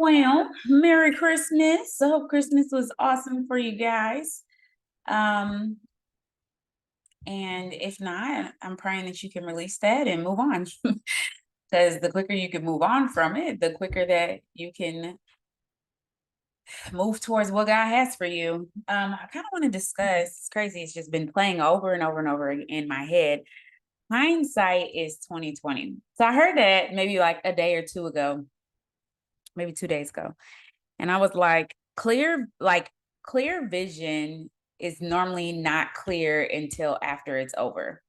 Well, Merry Christmas. I hope Christmas was awesome for you guys. Um, and if not, I'm praying that you can release that and move on. Because the quicker you can move on from it, the quicker that you can move towards what God has for you. I kind of want to discuss, it's crazy, it's just been playing over and over and over in my head. Hindsight is 2020. So I heard that maybe like a day or two ago, maybe 2 days ago. And I was like, clear vision is normally not clear until after it's over.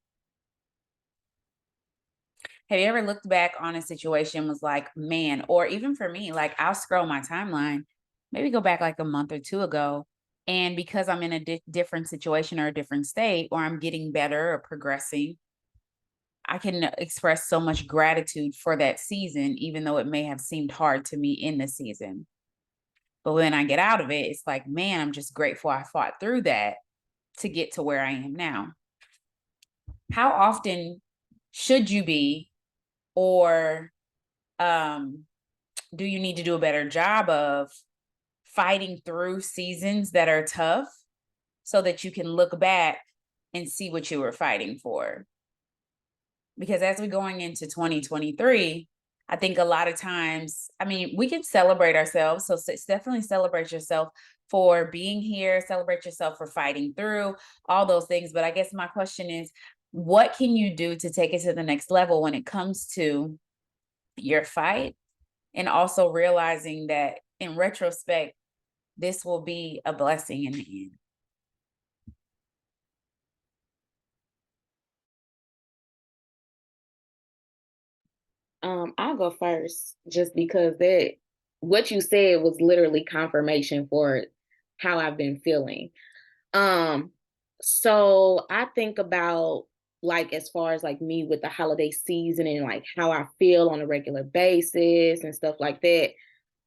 Have you ever looked back on a situation, was like, man, or even for me, like I'll scroll my timeline, maybe go back like a month or two ago. And because I'm in a different situation or a different state, or I'm getting better or progressing, I can express so much gratitude for that season, even though it may have seemed hard to me in the season. But when I get out of it, it's like, man, I'm just grateful I fought through that to get to where I am now. How often should you be, or do you need to do a better job of fighting through seasons that are tough so that you can look back and see what you were fighting for? Because as we're going into 2023, I think a lot of times, I mean, we can celebrate ourselves. So definitely celebrate yourself for being here, celebrate yourself for fighting through all those things. But I guess my question is, what can you do to take it to the next level when it comes to your fight? And also realizing that in retrospect, this will be a blessing in the end. I'll go first just because that what you said was literally confirmation for how I've been feeling. Um, so I think about like as far as like me with the holiday season and like how I feel on a regular basis and stuff like that.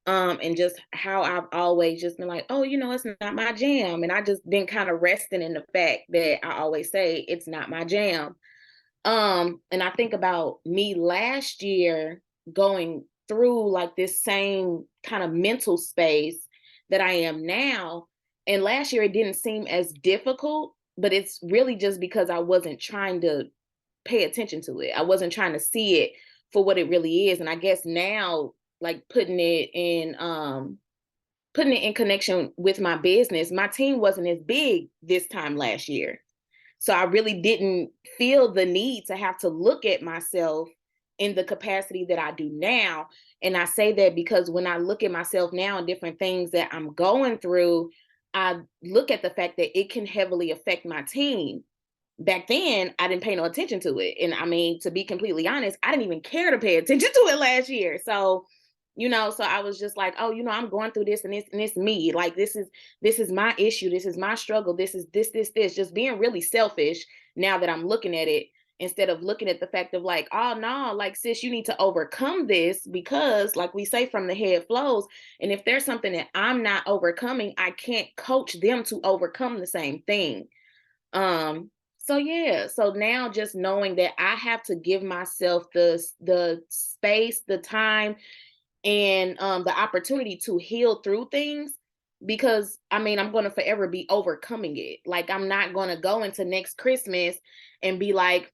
And just how I've always just been like, oh, it's not my jam. And I just been kind of resting in the fact that I always say it's not my jam. And I think about me last year going through like this same kind of mental space that I am now. And last year it didn't seem as difficult, but it's really just because I wasn't trying to pay attention to it. I wasn't trying to see it for what it really is. And I guess now, like putting it in connection with my business, my team wasn't as big this time last year. So I really didn't feel the need to have to look at myself in the capacity that I do now. And I say that because when I look at myself now and different things that I'm going through, I look at the fact that it can heavily affect my team. Back then, I didn't pay no attention to it. And I mean, to be completely honest, I didn't even care to pay attention to it last year. So, so I was just like, oh, I'm going through this and it's me. Like this is my issue. This is my struggle. This is this. Just being really selfish now that I'm looking at it instead of looking at the fact of like, oh no, like sis, you need to overcome this because like we say from the head flows. And if there's something that I'm not overcoming, I can't coach them to overcome the same thing. So yeah, so now just knowing that I have to give myself the space, the time, and the opportunity to heal through things because I mean I'm going to forever be overcoming it. Like I'm not going to go into next Christmas and be like,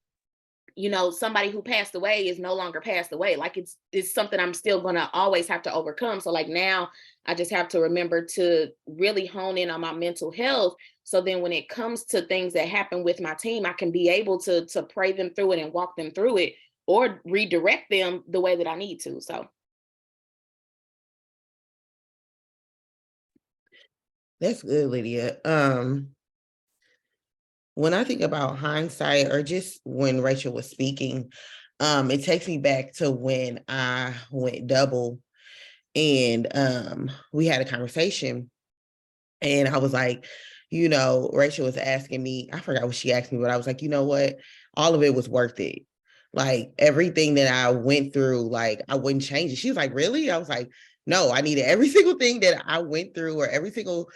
somebody who passed away is no longer passed away. Like it's something I'm still going to always have to overcome. So like now I just have to remember to really hone in on my mental health. So then when it comes to things that happen with my team, I can be able to pray them through it and walk them through it or redirect them the way that I need to. So That's good, Lydia. When I think about hindsight or just when Rachel was speaking, it takes me back to when I went double and we had a conversation and I was like, Rachel was asking me, I forgot what she asked me, but I was like, you know what? All of it was worth it. Like everything that I went through, like I wouldn't change it. She was like, really? I was like, no, I needed every single thing that I went through or every single,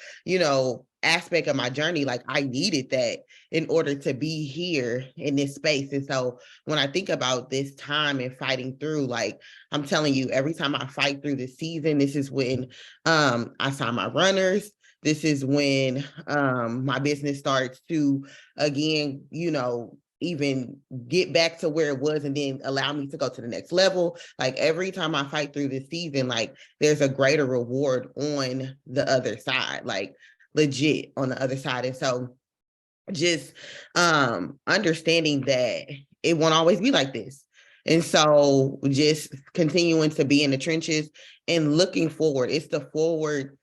aspect of my journey, like I needed that in order to be here in this space. And so when I think about this time and fighting through, like I'm telling you, every time I fight through the season, this is when I sign my runners. This is when my business starts to, again, even get back to where it was and then allow me to go to the next level. Like every time I fight through this season, like there's a greater reward on the other side, like legit on the other side. And so just understanding that it won't always be like this. And so just continuing to be in the trenches and looking forward. It's the forward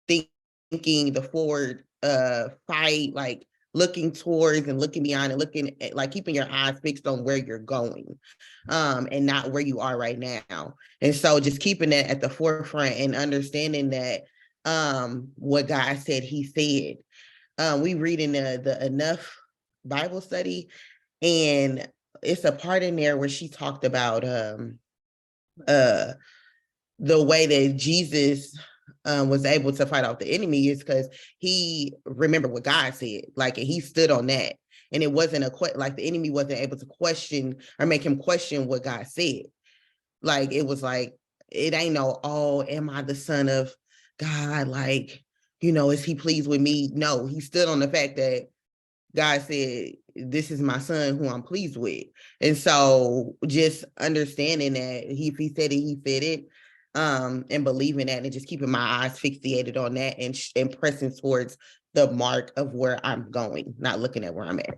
thinking, the forward fight, like looking towards and looking beyond and looking at, like keeping your eyes fixed on where you're going and not where you are right now. And so just keeping that at the forefront and understanding that what God said, he said. We read in the Enough Bible study, and it's a part in there where she talked about the way that Jesus was able to fight off the enemy is because he remembered what God said, like, and he stood on that. And it wasn't like the enemy wasn't able to question or make him question what God said. Like, it was like, it ain't no, oh, am I the son of God? Like, is he pleased with me? No, he stood on the fact that God said, this is my son who I'm pleased with. And so just understanding that if he said it, he said it, and believing that and just keeping my eyes fixated on that and pressing towards the mark of where I'm going, not looking at where I'm at.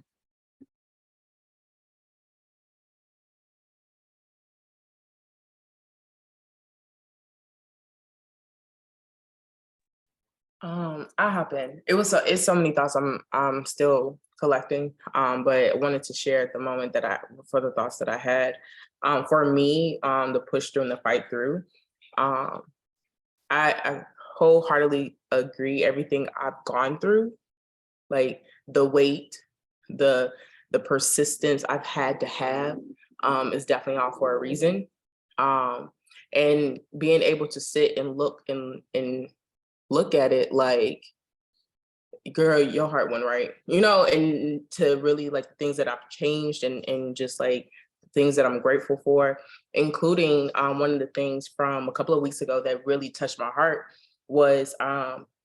I hop in. It's so many thoughts I'm still collecting. But I wanted to share at the moment for the thoughts that I had. For me, the push through and the fight through. I wholeheartedly agree. Everything I've gone through, like the weight, the persistence I've had to have, is definitely all for a reason. And being able to sit and look at it like, girl, your heart went right, and to really like the things that I've changed and just like things that I'm grateful for, including one of the things from a couple of weeks ago that really touched my heart was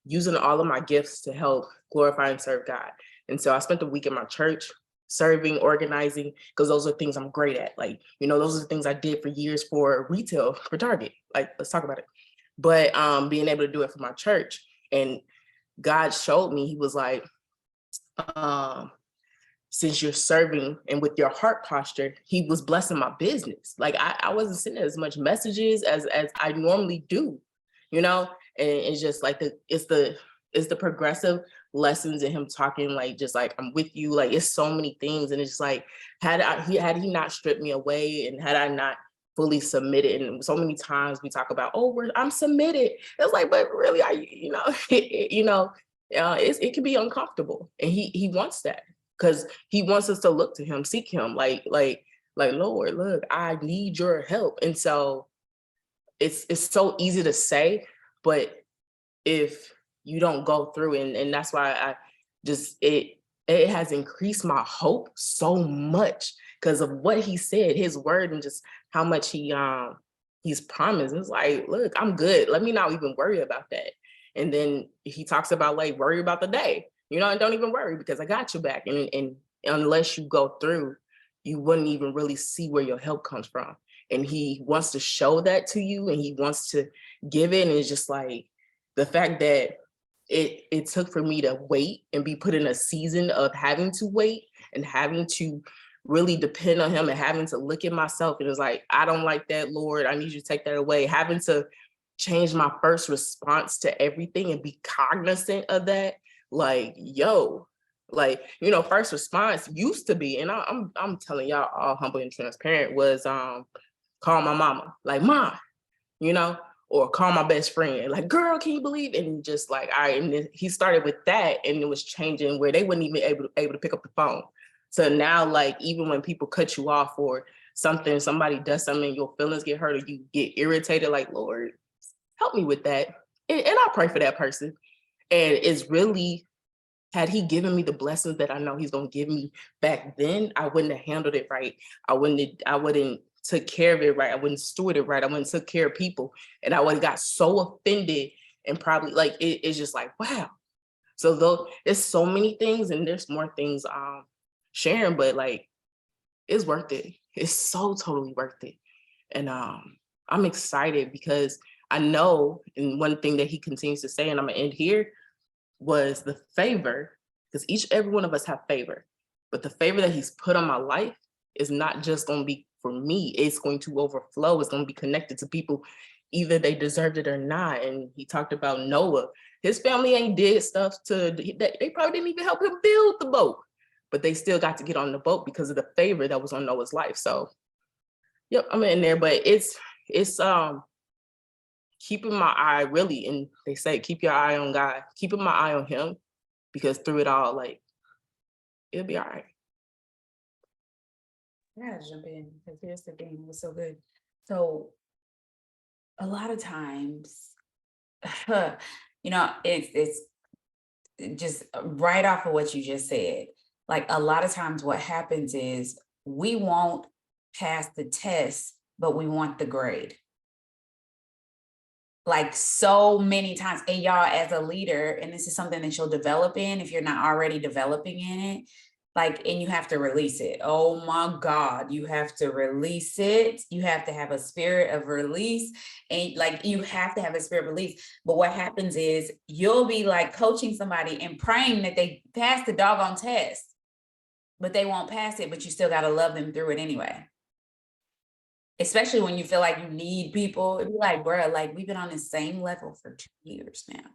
using all of my gifts to help glorify and serve God. And so I spent the week in my church serving, organizing, because those are things I'm great at. Like, those are the things I did for years for retail, for Target. Like, let's talk about it. But being able to do it for my church, and God showed me, he was like, since you're serving and with your heart posture, he was blessing my business. Like I wasn't sending as much messages as I normally do, and it's just like it's the progressive lessons in him talking, like, just like, I'm with you. Like, it's so many things. And it's just like, had he not stripped me away and had I not fully submitted, and so many times we talk about, I'm submitted. It's like, but really, it can be uncomfortable, and he wants that because he wants us to look to him, seek him, like Lord, look, I need your help. And so it's so easy to say, but if you don't go through, and that's why I just it has increased my hope so much because of what he said, his word, and just how much he's promised. It's like, look, I'm good. Let me not even worry about that. And then he talks about, like, worry about the day, and don't even worry because I got your back. And unless you go through, you wouldn't even really see where your help comes from. And he wants to show that to you, and he wants to give it. And it's just like the fact that it took for me to wait and be put in a season of having to wait and having to really depend on him and having to look at myself. And it was like, I don't like that, Lord. I need you to take that away. Having to change my first response to everything and be cognizant of that. Like, first response used to be, and I'm telling y'all all humble and transparent, was call my mama, like, Ma, or call my best friend, like, girl, can you believe? And just like, and then he started with that, and it was changing where they wouldn't even able to pick up the phone. So now, like, even when people cut you off or somebody does something, your feelings get hurt or you get irritated, like, Lord, help me with that. And I pray for that person. And it's really had he given me the blessings that I know he's going to give me back then, I wouldn't have handled it right. I wouldn't took care of it right. I wouldn't steward it right. I wouldn't took care of people. And I would have got so offended and probably like, it's just like, wow. So though there's so many things and there's more things sharing, but like, it's worth it. It's so totally worth it. And I'm excited because I know, and one thing that he continues to say, and I'm gonna end here, was the favor, because every one of us have favor, but the favor that he's put on my life is not just going to be for me, it's going to overflow. It's going to be connected to people, either they deserved it or not. And he talked about Noah. His family ain't did stuff they probably didn't even help him build the boat, but they still got to get on the boat because of the favor that was on Noah's life. So yep, I'm in there, but it's keeping my eye really, and they say keep your eye on God, keeping my eye on him, because through it all, like, it'll be all right. I gotta jump in because here's the thing, it was so good. So a lot of times, it's just right off of what you just said. Like a lot of times what happens is we won't pass the test, but we want the grade. Like so many times, and y'all as a leader, and this is something that you'll develop in if you're not already developing in it, like, and you have to release it. Oh my God, you have to release it. You have to have a spirit of release, and like, you have to have a spirit of release. But what happens is you'll be like coaching somebody and praying that they pass the doggone test, but they won't pass it, but you still got to love them through it anyway. Especially when you feel like you need people. It'd be like, bro, like we've been on the same level for 2 years now.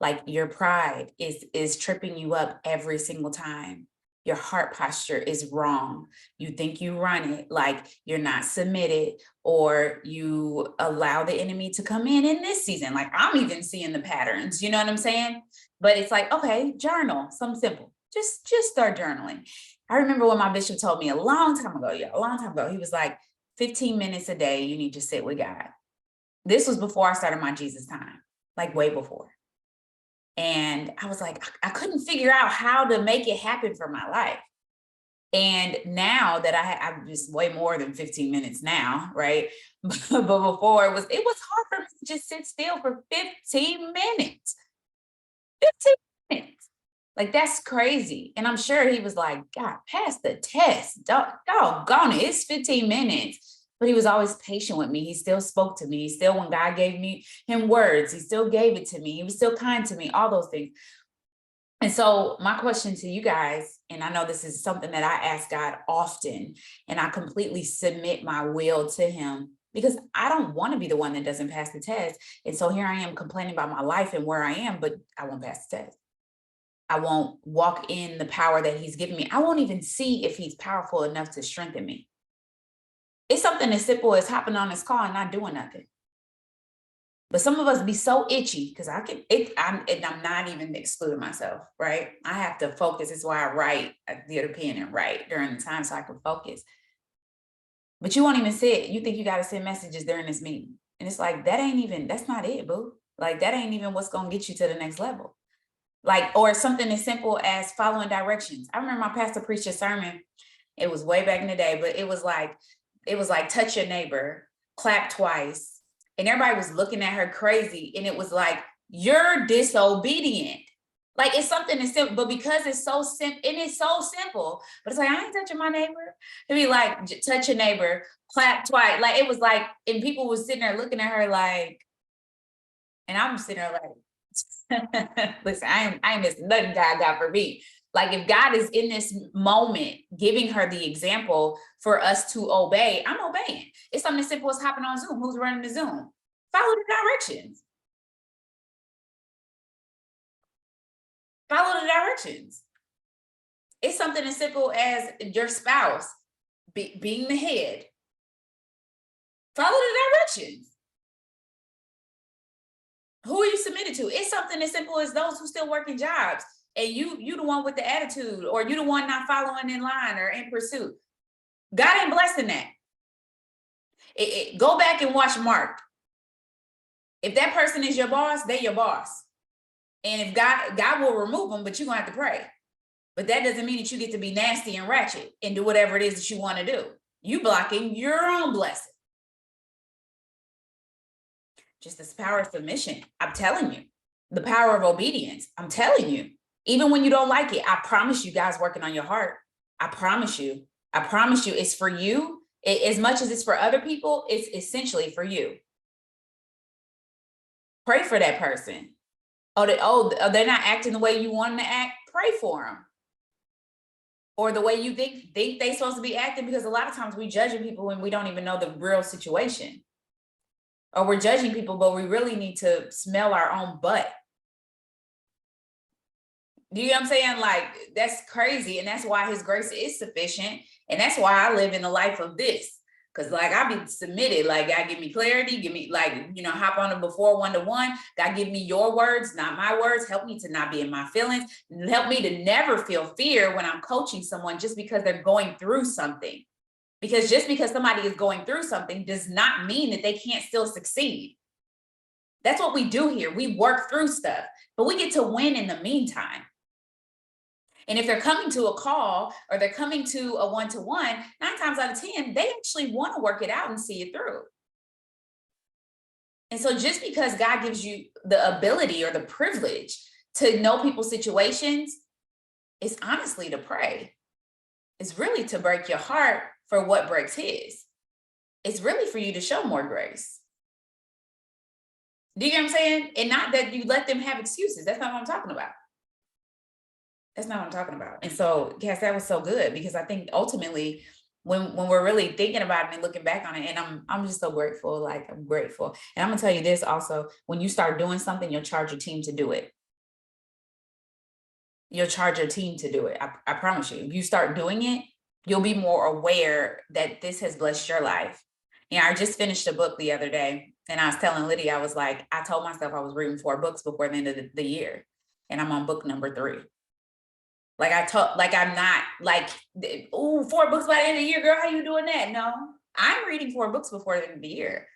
Like your pride is tripping you up every single time. Your heart posture is wrong. You think you run it, like you're not submitted, or you allow the enemy to come in this season. Like I'm even seeing the patterns, you know what I'm saying? But it's like, okay, journal, something simple. Just start journaling. I remember when my bishop told me a long time ago, he was like, 15 minutes a day, you need to sit with God. This was before I started my Jesus time, like way before. And I was like, I couldn't figure out how to make it happen for my life. And now that I'm just way more than 15 minutes now, right? But before it was hard for me to just sit still for 15 minutes. 15 minutes. Like, that's crazy. And I'm sure he was like, God, pass the test. Doggone it. It's 15 minutes. But he was always patient with me. He still spoke to me. He still, when God gave him words, he still gave it to me. He was still kind to me, all those things. And so my question to you guys, and I know this is something that I ask God often, and I completely submit my will to him, because I don't want to be the one that doesn't pass the test. And so here I am complaining about my life and where I am, but I won't pass the test. I won't walk in the power that he's given me. I won't even see if he's powerful enough to strengthen me. It's something as simple as hopping on this call and not doing nothing. But some of us be so itchy, because I'm not even excluding myself, right? I have to focus. It's why I write, I get a pen and write during the time so I can focus. But you won't even sit. You think you got to send messages during this meeting. And it's like, that's not it, boo. Like, that ain't even what's going to get you to the next level. Like, or something as simple as following directions. I remember my pastor preached a sermon. It was way back in the day, but it was like touch your neighbor, clap twice. And everybody was looking at her crazy. And it was like, you're disobedient. Like, it's something that's simple, but because it's so simple, and it's so simple, but it's like, I ain't touching my neighbor. It'd be like, touch your neighbor, clap twice. Like, it was like, and people was sitting there looking at her like, and I'm sitting there like, listen, I ain't missing nothing God got for me. Like, if God is in this moment giving her the example for us to obey, I'm obeying. It's something as simple as hopping on Zoom. Who's running the Zoom? Follow the directions. Follow the directions. It's something as simple as your spouse being the head. Follow the directions. Who are you submitted to? It's something as simple as those who still working jobs, and you the one with the attitude, or you the one not following in line or in pursuit. God ain't blessing that. Go back and watch Mark. If that person is your boss, they your boss. And if God will remove them, but you're gonna have to pray. But that doesn't mean that you get to be nasty and ratchet and do whatever it is that you want to do. You blocking your own blessing. Just this power of submission. I'm telling you. The power of obedience. I'm telling you. Even when you don't like it, I promise you, God's working on your heart. I promise you. I promise you, it's for you. As much as it's for other people, it's essentially for you. Pray for that person. They're not acting the way you want them to act. Pray for them. Or the way you think they're supposed to be acting, because a lot of times we judging people when we don't even know the real situation. Or we're judging people, but we really need to smell our own butt. Do you know what I'm saying? Like, that's crazy. And that's why his grace is sufficient. And that's why I live in the life of this. Because like I be submitted, like God give me clarity, give me like, you know, hop on it before 1-to-1. God give me your words, not my words. Help me to not be in my feelings. Help me to never feel fear when I'm coaching someone just because they're going through something. Because just because somebody is going through something does not mean that they can't still succeed. That's what we do here. We work through stuff, but we get to win in the meantime. And if they're coming to a call or they're coming to a 1-to-1, 9 times out of 10, they actually want to work it out and see it through. And so just because God gives you the ability or the privilege to know people's situations, it's honestly to pray. It's really to break your heart for what breaks his. It's really for you to show more grace. Do you get what I'm saying? And not that you let them have excuses. That's not what I'm talking about. That's not what I'm talking about. And so, Cass, that was so good, because I think ultimately when we're really thinking about it and looking back on it, and I'm just so grateful, like I'm grateful. And I'm gonna tell you this also, when you start doing something, you'll charge your team to do it. You'll charge your team to do it. I promise you. If you start doing it, you'll be more aware that this has blessed your life. Yeah, I just finished a book the other day, and I was telling Lydia, I was like, I told myself I was reading 4 books before the end of the year, and I'm on book number 3. Like I'm not like, 4 books by the end of the year, girl, how you doing that? No, I'm reading 4 books before the end of the year.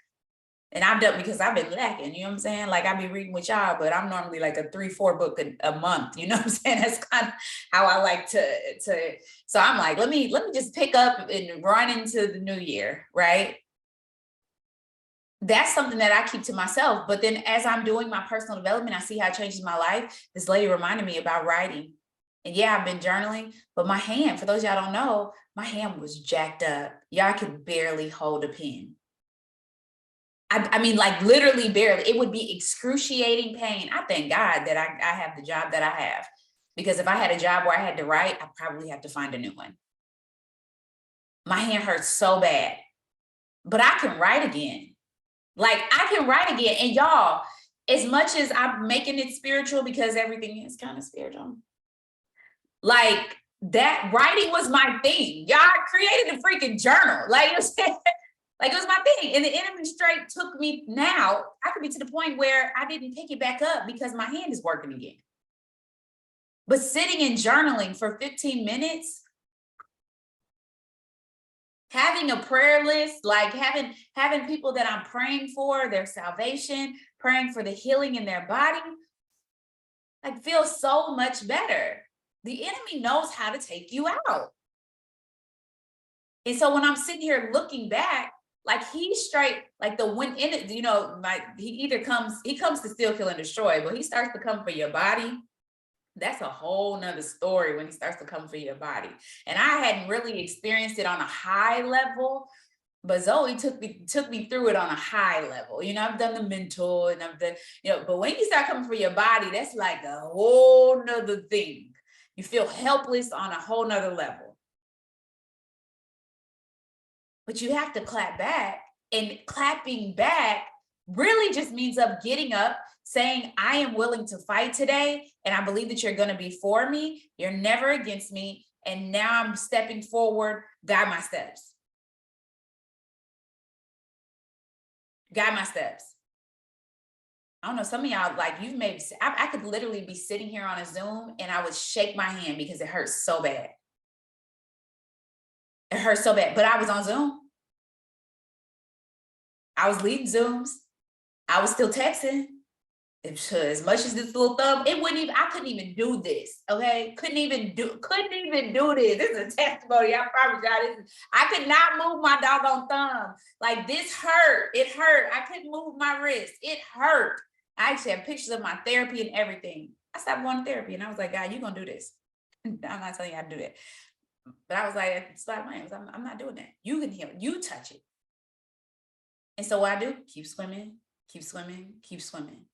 And I've done, because I've been lacking, you know what I'm saying? Like I be reading with y'all, but I'm normally like a 3-4 book a month, you know what I'm saying? That's kind of how I like to, so I'm like, let me just pick up and run into the new year, right? That's something that I keep to myself. But then as I'm doing my personal development, I see how it changes my life. This lady reminded me about writing. And yeah, I've been journaling, but my hand, for those y'all don't know, my hand was jacked up. Y'all could barely hold a pen. I mean, like literally barely. It would be excruciating pain. I thank God that I have the job that I have, because if I had a job where I had to write, I probably have to find a new one. My hand hurts so bad, but I can write again. Like I can write again. And y'all, as much as I'm making it spiritual, because everything is kind of spiritual, like that writing was my thing. Y'all created a freaking journal. Like, it was my thing. And the enemy straight took me. Now I could be to the point where I didn't pick it back up because my hand is working again. But sitting and journaling for 15 minutes, having a prayer list, like having people that I'm praying for their salvation, praying for the healing in their body, like feels so much better. The enemy knows how to take you out. And so when I'm sitting here looking back, like he's straight, like the wind in it, you know, he comes to steal, kill, and destroy, but he starts to come for your body. That's a whole nother story when he starts to come for your body. And I hadn't really experienced it on a high level, but Zoe took me through it on a high level. You know, I've done the mental and I've done, you know, but when you start coming for your body, that's like a whole nother thing. You feel helpless on a whole nother level. But you have to clap back, and clapping back really just means getting up, saying, I am willing to fight today, and I believe that you're going to be for me. You're never against me. And now I'm stepping forward, guide my steps. Guide my steps. I don't know, some of y'all, like you've maybe, I could literally be sitting here on a Zoom and I would shake my hand because it hurts so bad. It hurts so bad, but I was on Zoom. I was leading Zooms. I was still texting. as much as this little thumb, I couldn't even do this. Okay. Couldn't even do this. This is a testimony. I promise y'all I could not move my doggone thumb. Like this hurt. It hurt. I couldn't move my wrist. It hurt. I actually have pictures of my therapy and everything. I stopped going to therapy and I was like, God, you're going to do this. I'm not telling you how to do that. But I was like, slap my hands. I'm not doing that. You can heal. You touch it. And so what I do, keep swimming, keep swimming, keep swimming.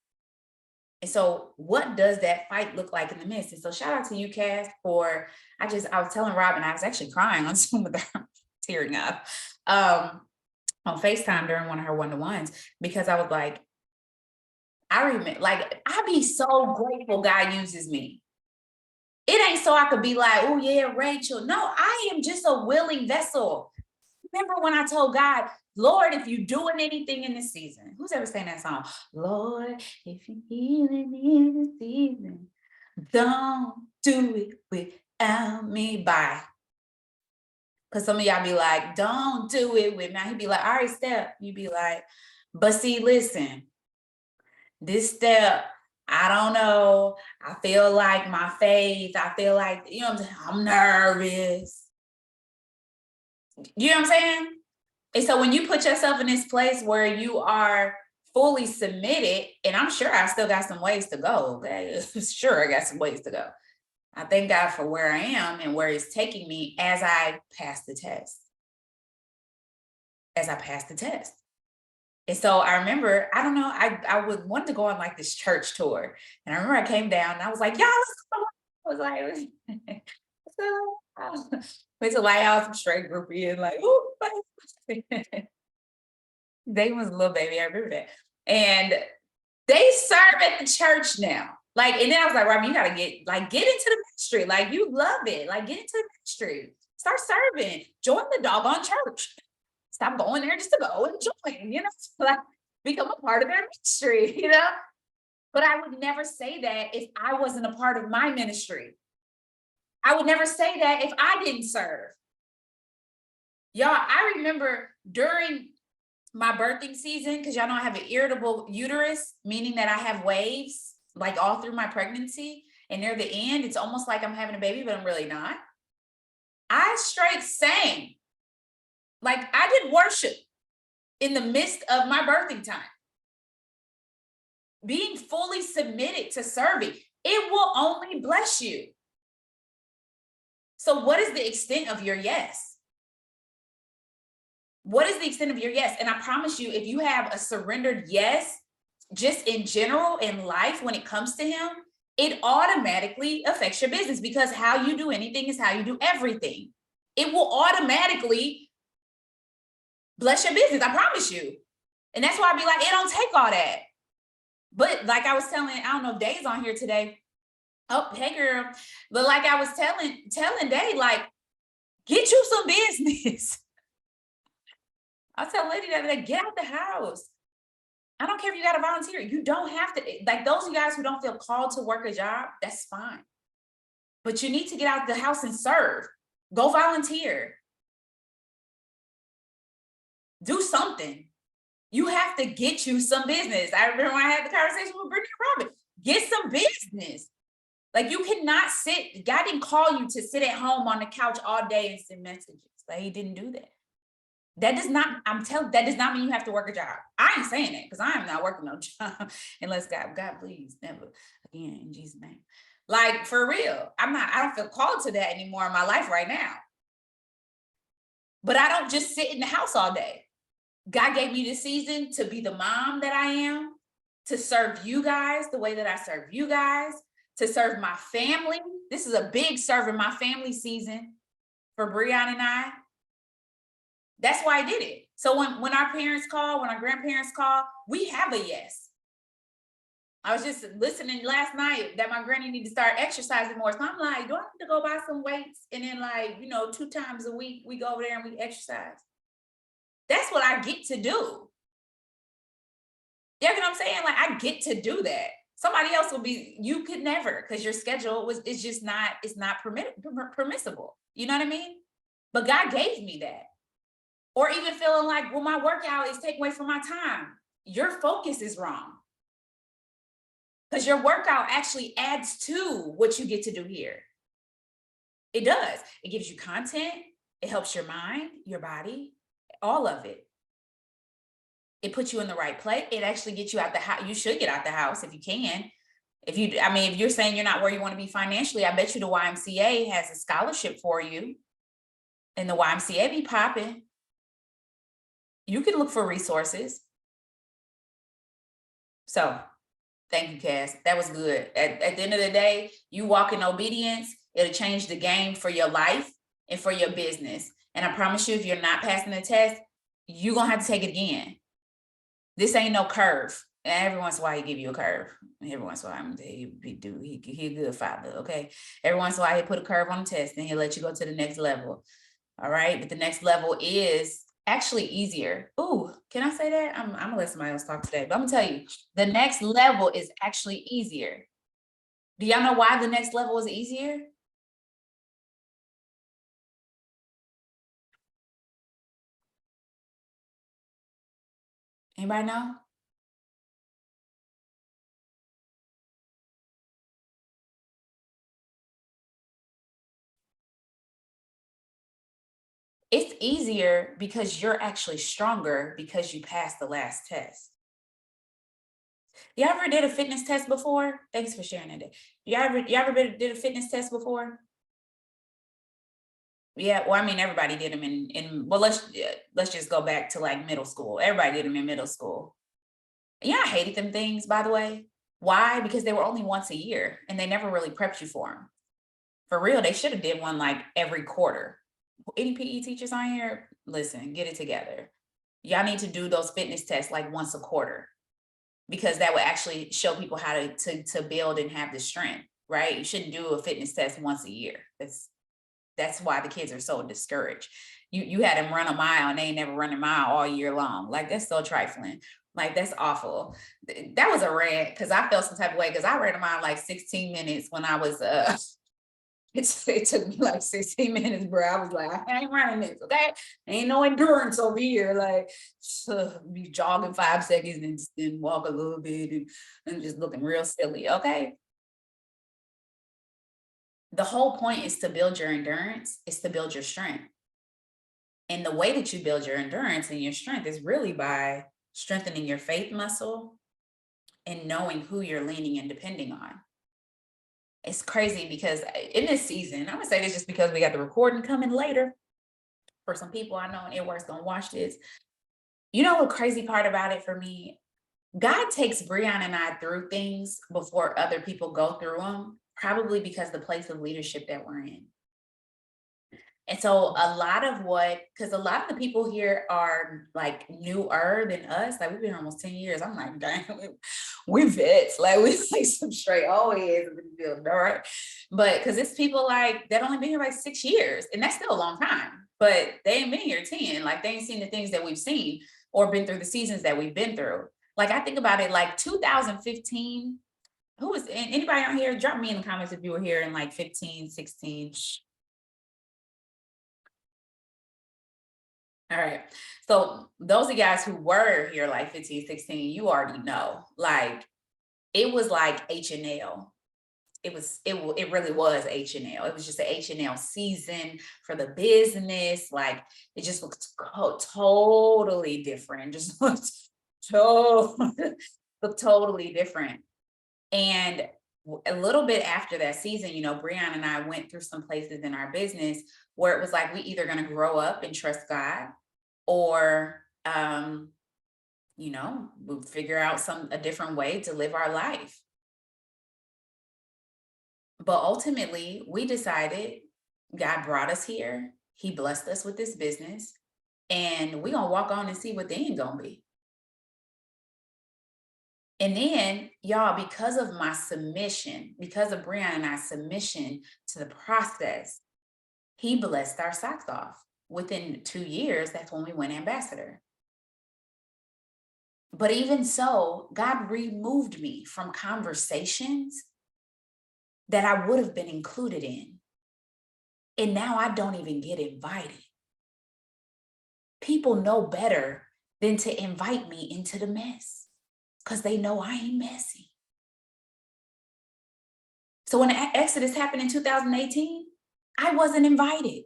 And so what does that fight look like in the midst? And so shout out to you, Cass, for, I was telling Robin, I was actually crying on Zoom with her, tearing up on FaceTime during one of her one-to-ones, because I was like, I remember, like, I be so grateful God uses me. It ain't so I could be like, oh yeah, Rachel. No, I am just a willing vessel. Remember when I told God, Lord, if you're doing anything in this season, who's ever sang that song? Lord, if you're healing in this season, don't do it without me. Bye. Because some of y'all be like, don't do it with me. He'd be like, all right, step. You'd be like, but see, listen, this step, I don't know. I feel like my faith. I feel like, you know what I'm saying? I'm nervous. You know what I'm saying? And so when you put yourself in this place where you are fully submitted, and I'm sure I still got some ways to go, okay? Sure, I got some ways to go. I thank God for where I am and where He's taking me as I pass the test. And so I remember, I don't know, I would want to go on like this church tour. And I remember I came down and I was like, y'all, I was like, went to Lighthouse, some straight groupie, and like, ooh, they was a little baby, I remember that. And they serve at the church now. Like, and then I was like, Robin, you gotta get into the ministry. Like, you love it. Like, get into the ministry. Start serving. Join the doggone church. Stop going there just to go and join, you know, like become a part of their ministry, you know. But I would never say that if I wasn't a part of my ministry. I would never say that if I didn't serve. Y'all, I remember during my birthing season, because y'all know I have an irritable uterus, meaning that I have waves like all through my pregnancy. And near the end, it's almost like I'm having a baby, but I'm really not. I straight sang. Like, I did worship in the midst of my birthing time. Being fully submitted to serving, it will only bless you. So what is the extent of your yes? What is the extent of your yes? And I promise you, if you have a surrendered yes, just in general in life, when it comes to Him, it automatically affects your business, because how you do anything is how you do everything. It will automatically bless your business, I promise you. And that's why I be like, it don't take all that. But like I was telling, I don't know if Day's on here today. Oh, hey girl. But like I was telling Day, like, get you some business. I tell lady that, like, get out the house. I don't care if you got to volunteer. You don't have to, like, those of you guys who don't feel called to work a job, that's fine. But you need to get out the house and serve. Go volunteer. Do something. You have to get you some business. I remember when I had the conversation with Brittany and Robin. Get some business. Like, you cannot sit, God didn't call you to sit at home on the couch all day and send messages. Like, He didn't do that. That does not mean you have to work a job. I ain't saying that, because I am not working no job unless God please, never again, in Jesus' name. Like, for real, I don't feel called to that anymore in my life right now. But I don't just sit in the house all day. God gave me this season to be the mom that I am, to serve you guys the way that I serve you guys, to serve my family. This is a big serving my family season for Breon and I. That's why I did it. So when our parents call, when our grandparents call, we have a yes. I was just listening last night that my granny need to start exercising more. So I'm like, do I need to go buy some weights? And then, like, 2 times a week, we go over there and we exercise. That's what I get to do. You know what I'm saying? Like, I get to do that. Somebody else will be, you could never, because your schedule is just not, it's not permissible. You know what I mean? But God gave me that. Or even feeling like, well, my workout is taking away from my time. Your focus is wrong. Because your workout actually adds to what you get to do here. It does. It gives you content. It helps your mind, your body, all of it. It puts you in the right place. It actually gets you out the house. You should get out the house if you can. If you're saying you're not where you want to be financially, I bet you the YMCA has a scholarship for you. And the YMCA be popping. You can look for resources. So thank you, Cass. That was good. At the end of the day, you walk in obedience, it'll change the game for your life and for your business. And I promise you, if you're not passing the test, you're going to have to take it again. This ain't no curve. And every once in a while, he give you a curve. Every once in a while, he a good father, okay? Every once in a while, he put a curve on the test, and he'll let you go to the next level. All right? But the next level is actually easier. Ooh, can I say that? I'm gonna let somebody else talk today. But I'm gonna tell you, the next level is actually easier. Do y'all know why the next level is easier? Anybody know? It's easier because you're actually stronger because you passed the last test. You ever did a fitness test before? Thanks for sharing that. You ever did a fitness test before? Yeah, well, I mean, everybody did them well, let's just go back to like middle school. Everybody did them in middle school. Yeah, I hated them things, by the way. Why? Because they were only once a year and they never really prepped you for them. For real, they should have did one like every quarter. Any PE teachers on here, listen, get it together. Y'all need to do those fitness tests like once a quarter, because that would actually show people how to build and have the strength, right? You shouldn't do a fitness test once a year. That's why the kids are so discouraged. You had them run a mile and they ain't never run a mile all year long. Like, that's so trifling. Like, that's awful. That was a rant because I felt some type of way because I ran a mile like 16 minutes when I was it took me like 16 minutes, bro. I was like, I ain't running this, okay? Ain't no endurance over here. Like, be jogging 5 seconds and then walk a little bit and just looking real silly, okay? The whole point is to build your endurance, is to build your strength. And the way that you build your endurance and your strength is really by strengthening your faith muscle and knowing who you're leaning and depending on. It's crazy because in this season, I'm gonna say this just because we got the recording coming later. For some people I know in Airworks gonna watch this. You know what crazy part about it for me? God takes Breon and I through things before other people go through them, probably because the place of leadership that we're in. And so a lot of the people here are like newer than us. Like, we've been here almost 10 years. I'm like, damn, we vets. Like, we like some straight old heads in the building, all right? But because it's people like that only been here like 6 years, and that's still a long time. But they ain't been here 10. Like, they ain't seen the things that we've seen or been through the seasons that we've been through. Like, I think about it, like 2015. Who was anybody on here? Drop me in the comments if you were here in like 15, 16. All right. So those of you guys who were here like 15, 16, you already know, like, it was like H&L. It really was H&L. It was just an H&L season for the business. Like, it just looked totally different. Just looked totally different. And a little bit after that season, Breon and I went through some places in our business where it was like, we either going to grow up and trust God, or we'll figure out a different way to live our life. But ultimately, we decided God brought us here. He blessed us with this business, and we're gonna walk on and see what the end gonna be. And then, y'all, because of my submission, because of Breon and I's submission to the process, he blessed our socks off. Within 2 years, that's when we went ambassador. But even so, God removed me from conversations that I would have been included in. And now I don't even get invited. People know better than to invite me into the mess because they know I ain't messy. So when the Exodus happened in 2018, I wasn't invited.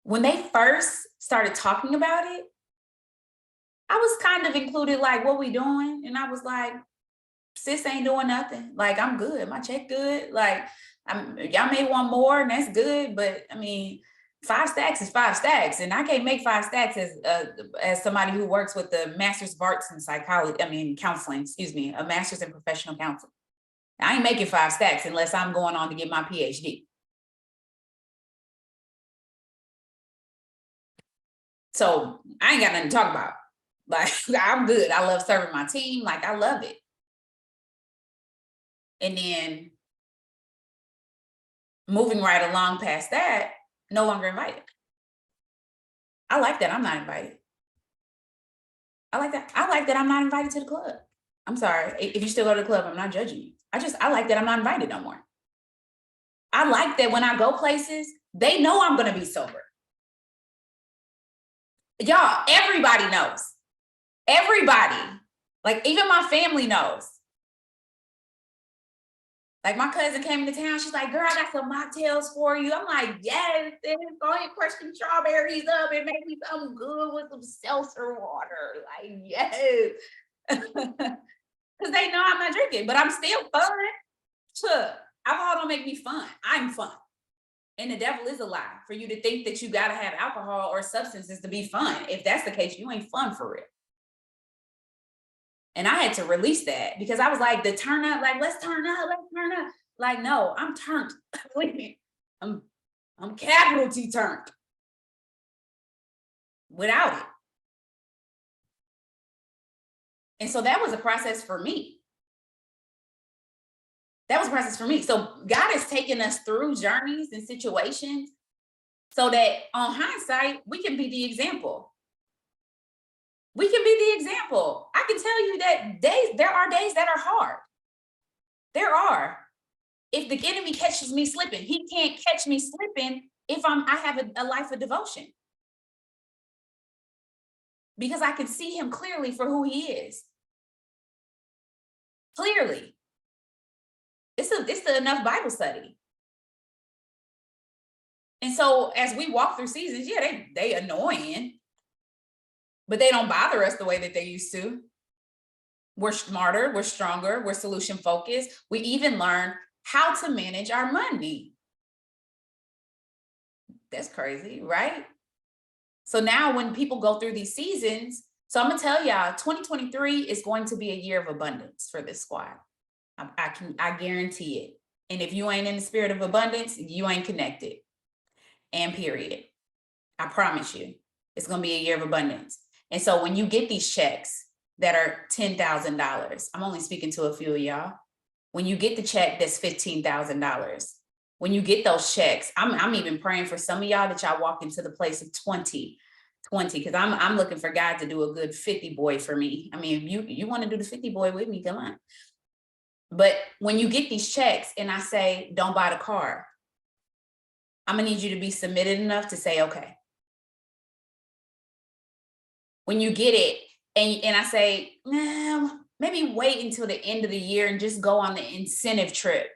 When they first started talking about it, I was kind of included, like, what we doing? And I was like, sis ain't doing nothing. Like, I'm good. My check good. Like, y'all may want more, and that's good. But I mean, 5 stacks is 5 stacks, and I can't make 5 stacks as somebody who works with the master's of arts in psychology. I mean, counseling. Excuse me, a master's in professional counseling. I ain't making 5 stacks unless I'm going on to get my PhD. So I ain't got nothing to talk about. Like, I'm good. I love serving my team. Like, I love it. And then moving right along past that, no longer invited. I like that I'm not invited. I like that. I like that I'm not invited to the club. I'm sorry. If you still go to the club, I'm not judging you. I like that I'm not invited no more. I like that when I go places, they know I'm going to be sober. Y'all, everybody knows. Everybody. Like, even my family knows. Like, my cousin came into town. She's like, girl, I got some mocktails for you. I'm like, yes, go ahead, crush some strawberries up and make me something good with some seltzer water. Like, yes. Because they know I'm not drinking, but I'm still fun. Sure. Alcohol don't make me fun. I'm fun. And the devil is a lie for you to think that you got to have alcohol or substances to be fun. If that's the case, you ain't fun for real. And I had to release that because I was like, the turn up, like, let's turn up. Like, no, I'm turned. I'm capital T turned. Without it. And so that was a process for me. So God has taken us through journeys and situations so that on hindsight, we can be the example. We can be the example. I can tell you that there are days that are hard. There are. If the enemy catches me slipping, he can't catch me slipping if I have a life of devotion. Because I can see him clearly for who he is. Clearly. It's enough Bible study. And so as we walk through seasons, yeah, they annoying, but they don't bother us the way that they used to. We're smarter, we're stronger, we're solution focused. We even learn how to manage our money. That's crazy, right? So now when people go through these seasons, so I'm gonna tell y'all, 2023 is going to be a year of abundance for this squad. I guarantee it. And if you ain't in the spirit of abundance, you ain't connected. And period. I promise you, it's gonna be a year of abundance. And so when you get these checks that are $10,000, I'm only speaking to a few of y'all. When you get the check that's $15,000, when you get those checks, I'm even praying for some of y'all that y'all walk into the place of 20, because I'm looking for God to do a good 50 boy for me. I mean, if you want to do the 50 boy with me, come on. But when you get these checks and I say, don't buy the car, I'm gonna need you to be submitted enough to say, okay. When you get it and I say, nah, maybe wait until the end of the year and just go on the incentive trip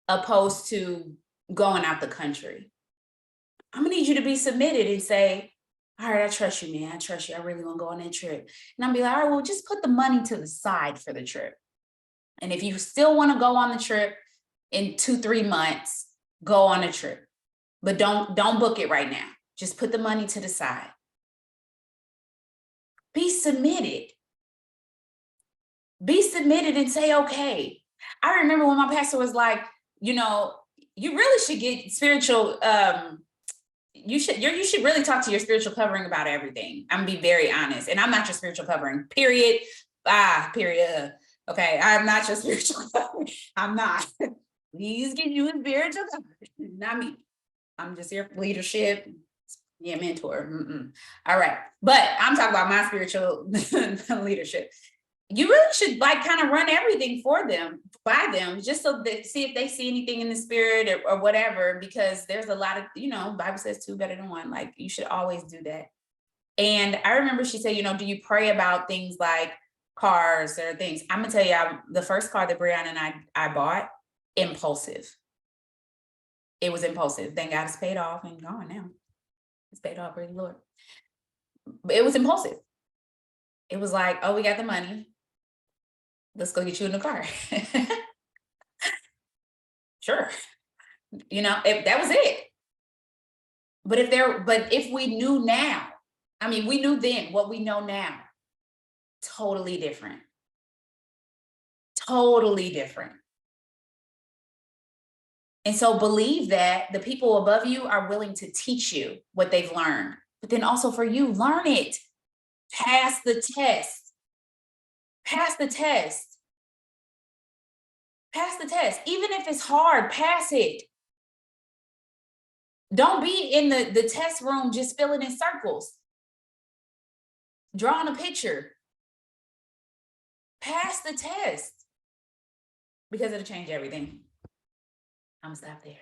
opposed to going out the country. I'm gonna need you to be submitted and say, all right, I trust you, man. I trust you. I really want to go on that trip. And I'm be like, all right, well, just put the money to the side for the trip. And if you still want to go on the trip in 2-3 months, go on a trip. But don't book it right now. Just put the money to the side. Be submitted. Be submitted and say, okay. I remember when my pastor was like, you really should get spiritual, you should really talk to your spiritual covering about everything. I'm gonna be very honest. And I'm not your spiritual covering, period. Period. Okay, I'm not your spiritual covering. I'm not. Please get you a spiritual covering, not me. I'm just here for leadership. Yeah, mentor. All right. But I'm talking about my spiritual leadership. You really should kind of run everything for them, by them, just so that see if they see anything in the spirit or whatever, because there's a lot of, Bible says 2 better than 1. Like, you should always do that. And I remember she said, do you pray about things like cars or things? I'm gonna tell you, the first car that Brianna and I bought, impulsive. It was impulsive. Thank God it's paid off and gone now. It's paid off, praise the Lord. But it was impulsive. It was like, oh, we got the money. Let's go get you in the car. Sure. You know, if that was it. But if we knew now, I mean, we knew then what we know now, totally different. Totally different. And so believe that the people above you are willing to teach you what they've learned. But then also for you, learn it. Pass the test. Pass the test. Pass the test. Even if it's hard, pass it. Don't be in the test room just filling in circles, drawing a picture. Pass the test, because it'll change everything. I'm gonna stop there.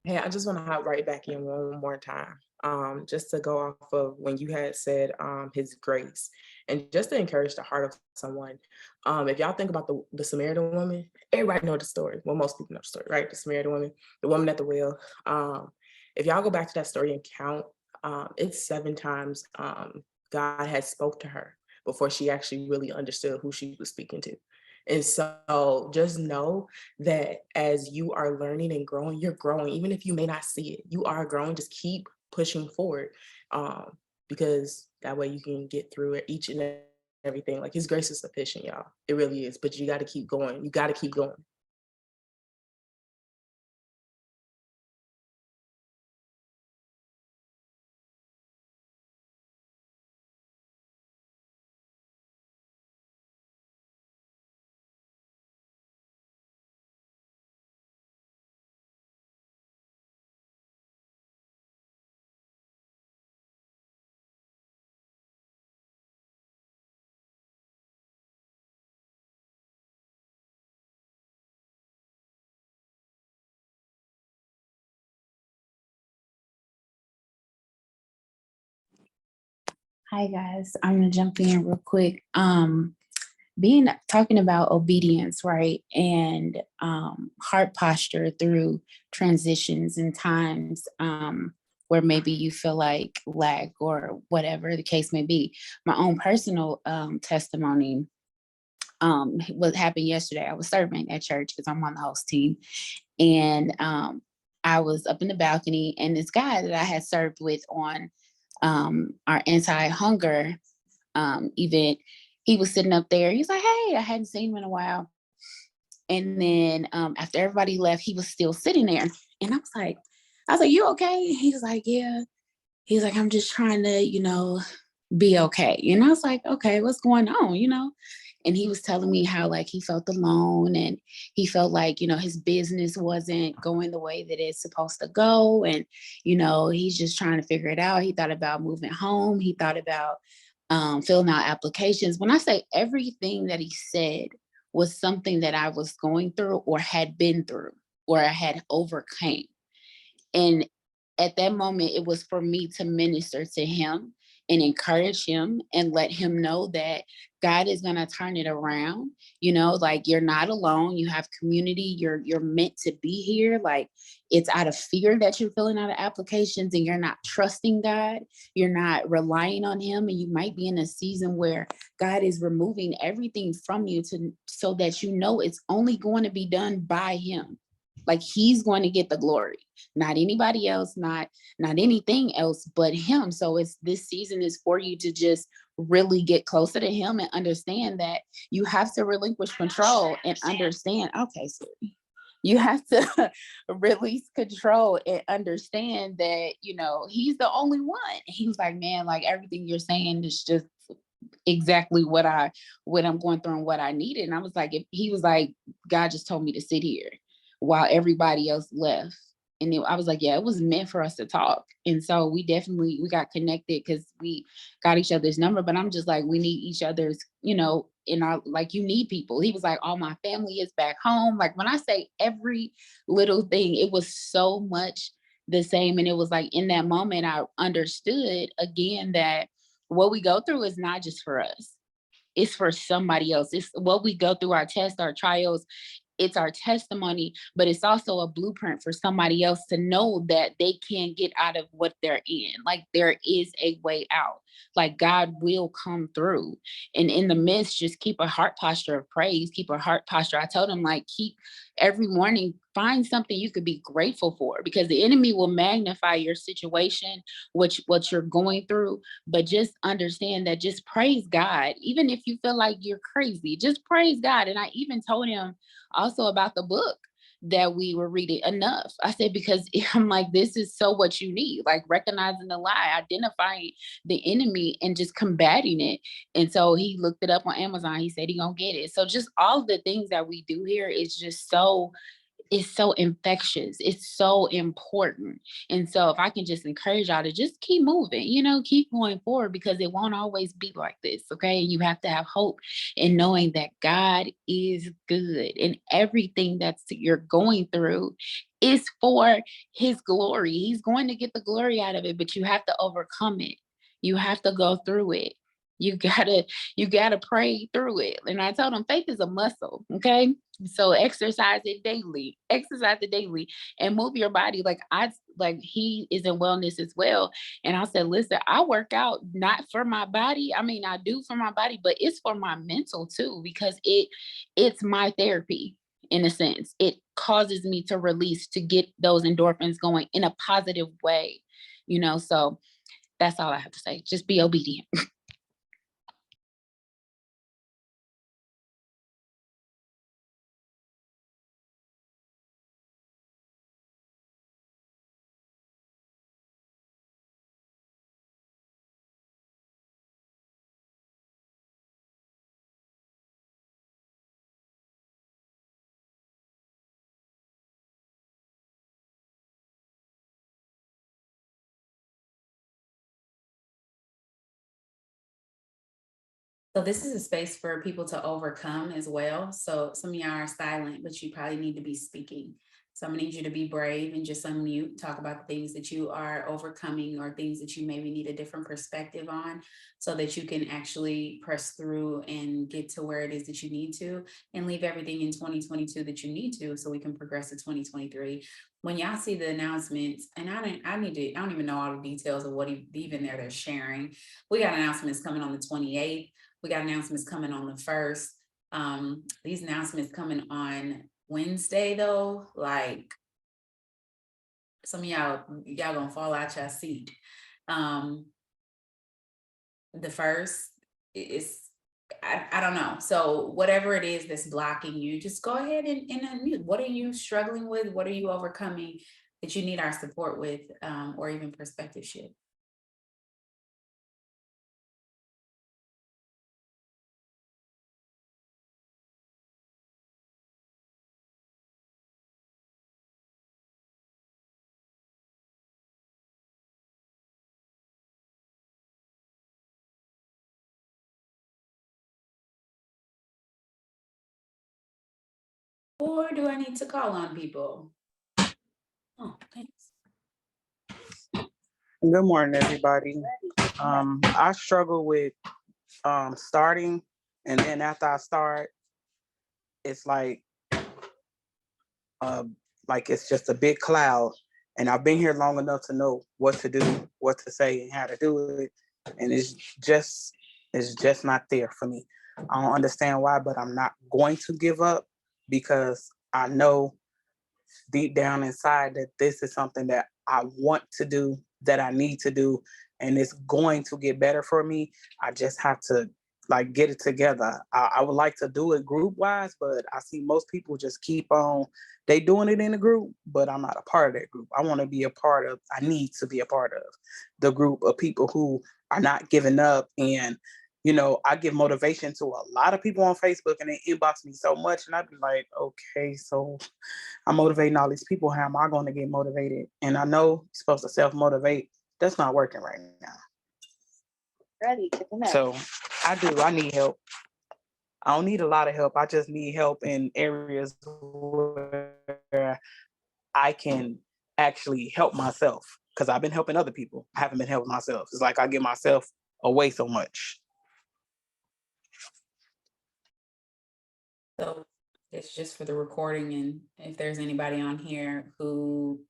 Hey, I just want to hop right back in one more time, just to go off of when you had said his grace, and just to encourage the heart of someone. If y'all think about the Samaritan woman, everybody know the story. Well, most people know the story, right? The Samaritan woman, the woman at the well. If y'all go back to that story and count, it's 7 times God had spoke to her before she actually really understood who she was speaking to. And so just know that as you are learning and growing, you're growing. Even if you may not see it, you are growing. Just keep pushing forward, because that way you can get through it, each and everything. Like his grace is sufficient, y'all. It really is. But you got to keep going. You got to keep going. Hi guys, I'm gonna jump in real quick. Talking about obedience, right? And heart posture through transitions and times where maybe you feel like lack or whatever the case may be. My own personal testimony, what happened yesterday. I was serving at church because I'm on the host team, and I was up in the balcony, and this guy that I had served with on our anti-hunger event, he was sitting up there. He's like, hey, I hadn't seen him in a while. And then after everybody left, he was still sitting there. And I was like, you okay? He was like, yeah. He's like, I'm just trying to, be okay. And I was like, okay, what's going on, And he was telling me how like he felt alone, and he felt like, his business wasn't going the way that it's supposed to go. And, he's just trying to figure it out. He thought about moving home. He thought about filling out applications. When I say everything that he said was something that I was going through or had been through or I had overcame. And at that moment, it was for me to minister to him and encourage him and let him know that God is going to turn it around. Like you're not alone. You have community. You're meant to be here. Like it's out of fear that you're filling out applications and you're not trusting God. You're not relying on him. And you might be in a season where God is removing everything from you so that it's only going to be done by him. Like he's going to get the glory, not anybody else, not anything else but him. So this season is for you to just really get closer to him and understand that you have to relinquish control and understand. Okay, Siri. You have to release control and understand that, he's the only one. He was like, man, like everything you're saying is just exactly what I'm going through and what I needed. And I was like, he was like, God just told me to sit here while everybody else left. And I was like, yeah, it was meant for us to talk. And so we got connected because we got each other's number, but I'm just like, we need each other's, in our, like, you need people. He was like, all my family is back home. Like when I say every little thing, it was so much the same. And it was like, in that moment, I understood again that what we go through is not just for us. It's for somebody else. It's what we go through, our tests, our trials. it's our testimony, but it's also a blueprint for somebody else to know that they can get out of what they're in. Like there is a way out. Like God will come through. And in the midst, just keep a heart posture of praise, keep a heart posture. I told him, like, keep every morning, find something you could be grateful for, because the enemy will magnify your situation, what you're going through. But just understand that, just praise God. Even if you feel like you're crazy, just praise God. And I even told him also about the book that we were reading enough. I said, because I'm like, this is so what you need, like recognizing the lie, identifying the enemy and just combating it. And so he looked it up on Amazon. He said he gonna get it. So just all the things that we do here is just so, it's so infectious. It's so important. And so if I can just encourage y'all to just keep moving, keep going forward, because it won't always be like this. Okay. You have to have hope in knowing that God is good, and everything that's you're going through is for his glory. He's going to get the glory out of it, but you have to overcome it. You have to go through it. You gotta pray through it. And I told him faith is a muscle. Okay. So exercise it daily, and move your body. Like he is in wellness as well. And I said, listen, I work out not for my body. I mean, I do for my body, but it's for my mental too, because it's my therapy. In a sense, it causes me to release, to get those endorphins going in a positive way, so that's all I have to say. Just be obedient. So this is a space for people to overcome as well. So some of y'all are silent, but you probably need to be speaking. So I'm gonna need you to be brave and just unmute, talk about the things that you are overcoming or things that you maybe need a different perspective on, so that you can actually press through and get to where it is that you need to, and leave everything in 2022 that you need to, so we can progress to 2023. When y'all see the announcements, and I don't even know all the details of what even they're sharing. We got announcements coming on the 28th. We got announcements coming on the 1st. These announcements coming on Wednesday though, like some of y'all gonna fall out your seat. The 1st is, I don't know. So whatever it is that's blocking you, just go ahead and unmute. What are you struggling with? What are you overcoming that you need our support with, or even perspective shift? Or do I need to call on people? Oh, thanks. Good morning, everybody. I struggle with starting, and then after I start, it's like it's just a big cloud. And I've been here long enough to know what to do, what to say, and how to do it. And it's just not there for me. I don't understand why, but I'm not going to give up, because I know deep down inside that this is something that I want to do, that I need to do, and it's going to get better for me. I just have to get it together. I would like to do it group wise, but I see most people just keep on, they doing it in a group, but I'm not a part of that group. I need to be a part of the group of people who are not giving up. And I give motivation to a lot of people on Facebook, and they inbox me so much, and I'd be like, okay, so I'm motivating all these people. How am I going to get motivated? And I know you're supposed to self-motivate. That's not working right now. Ready. So I need help. I don't need a lot of help. I just need help in areas where I can actually help myself, because I've been helping other people. I haven't been helping myself. It's like I give myself away so much. So it's just for the recording, and if there's anybody on here who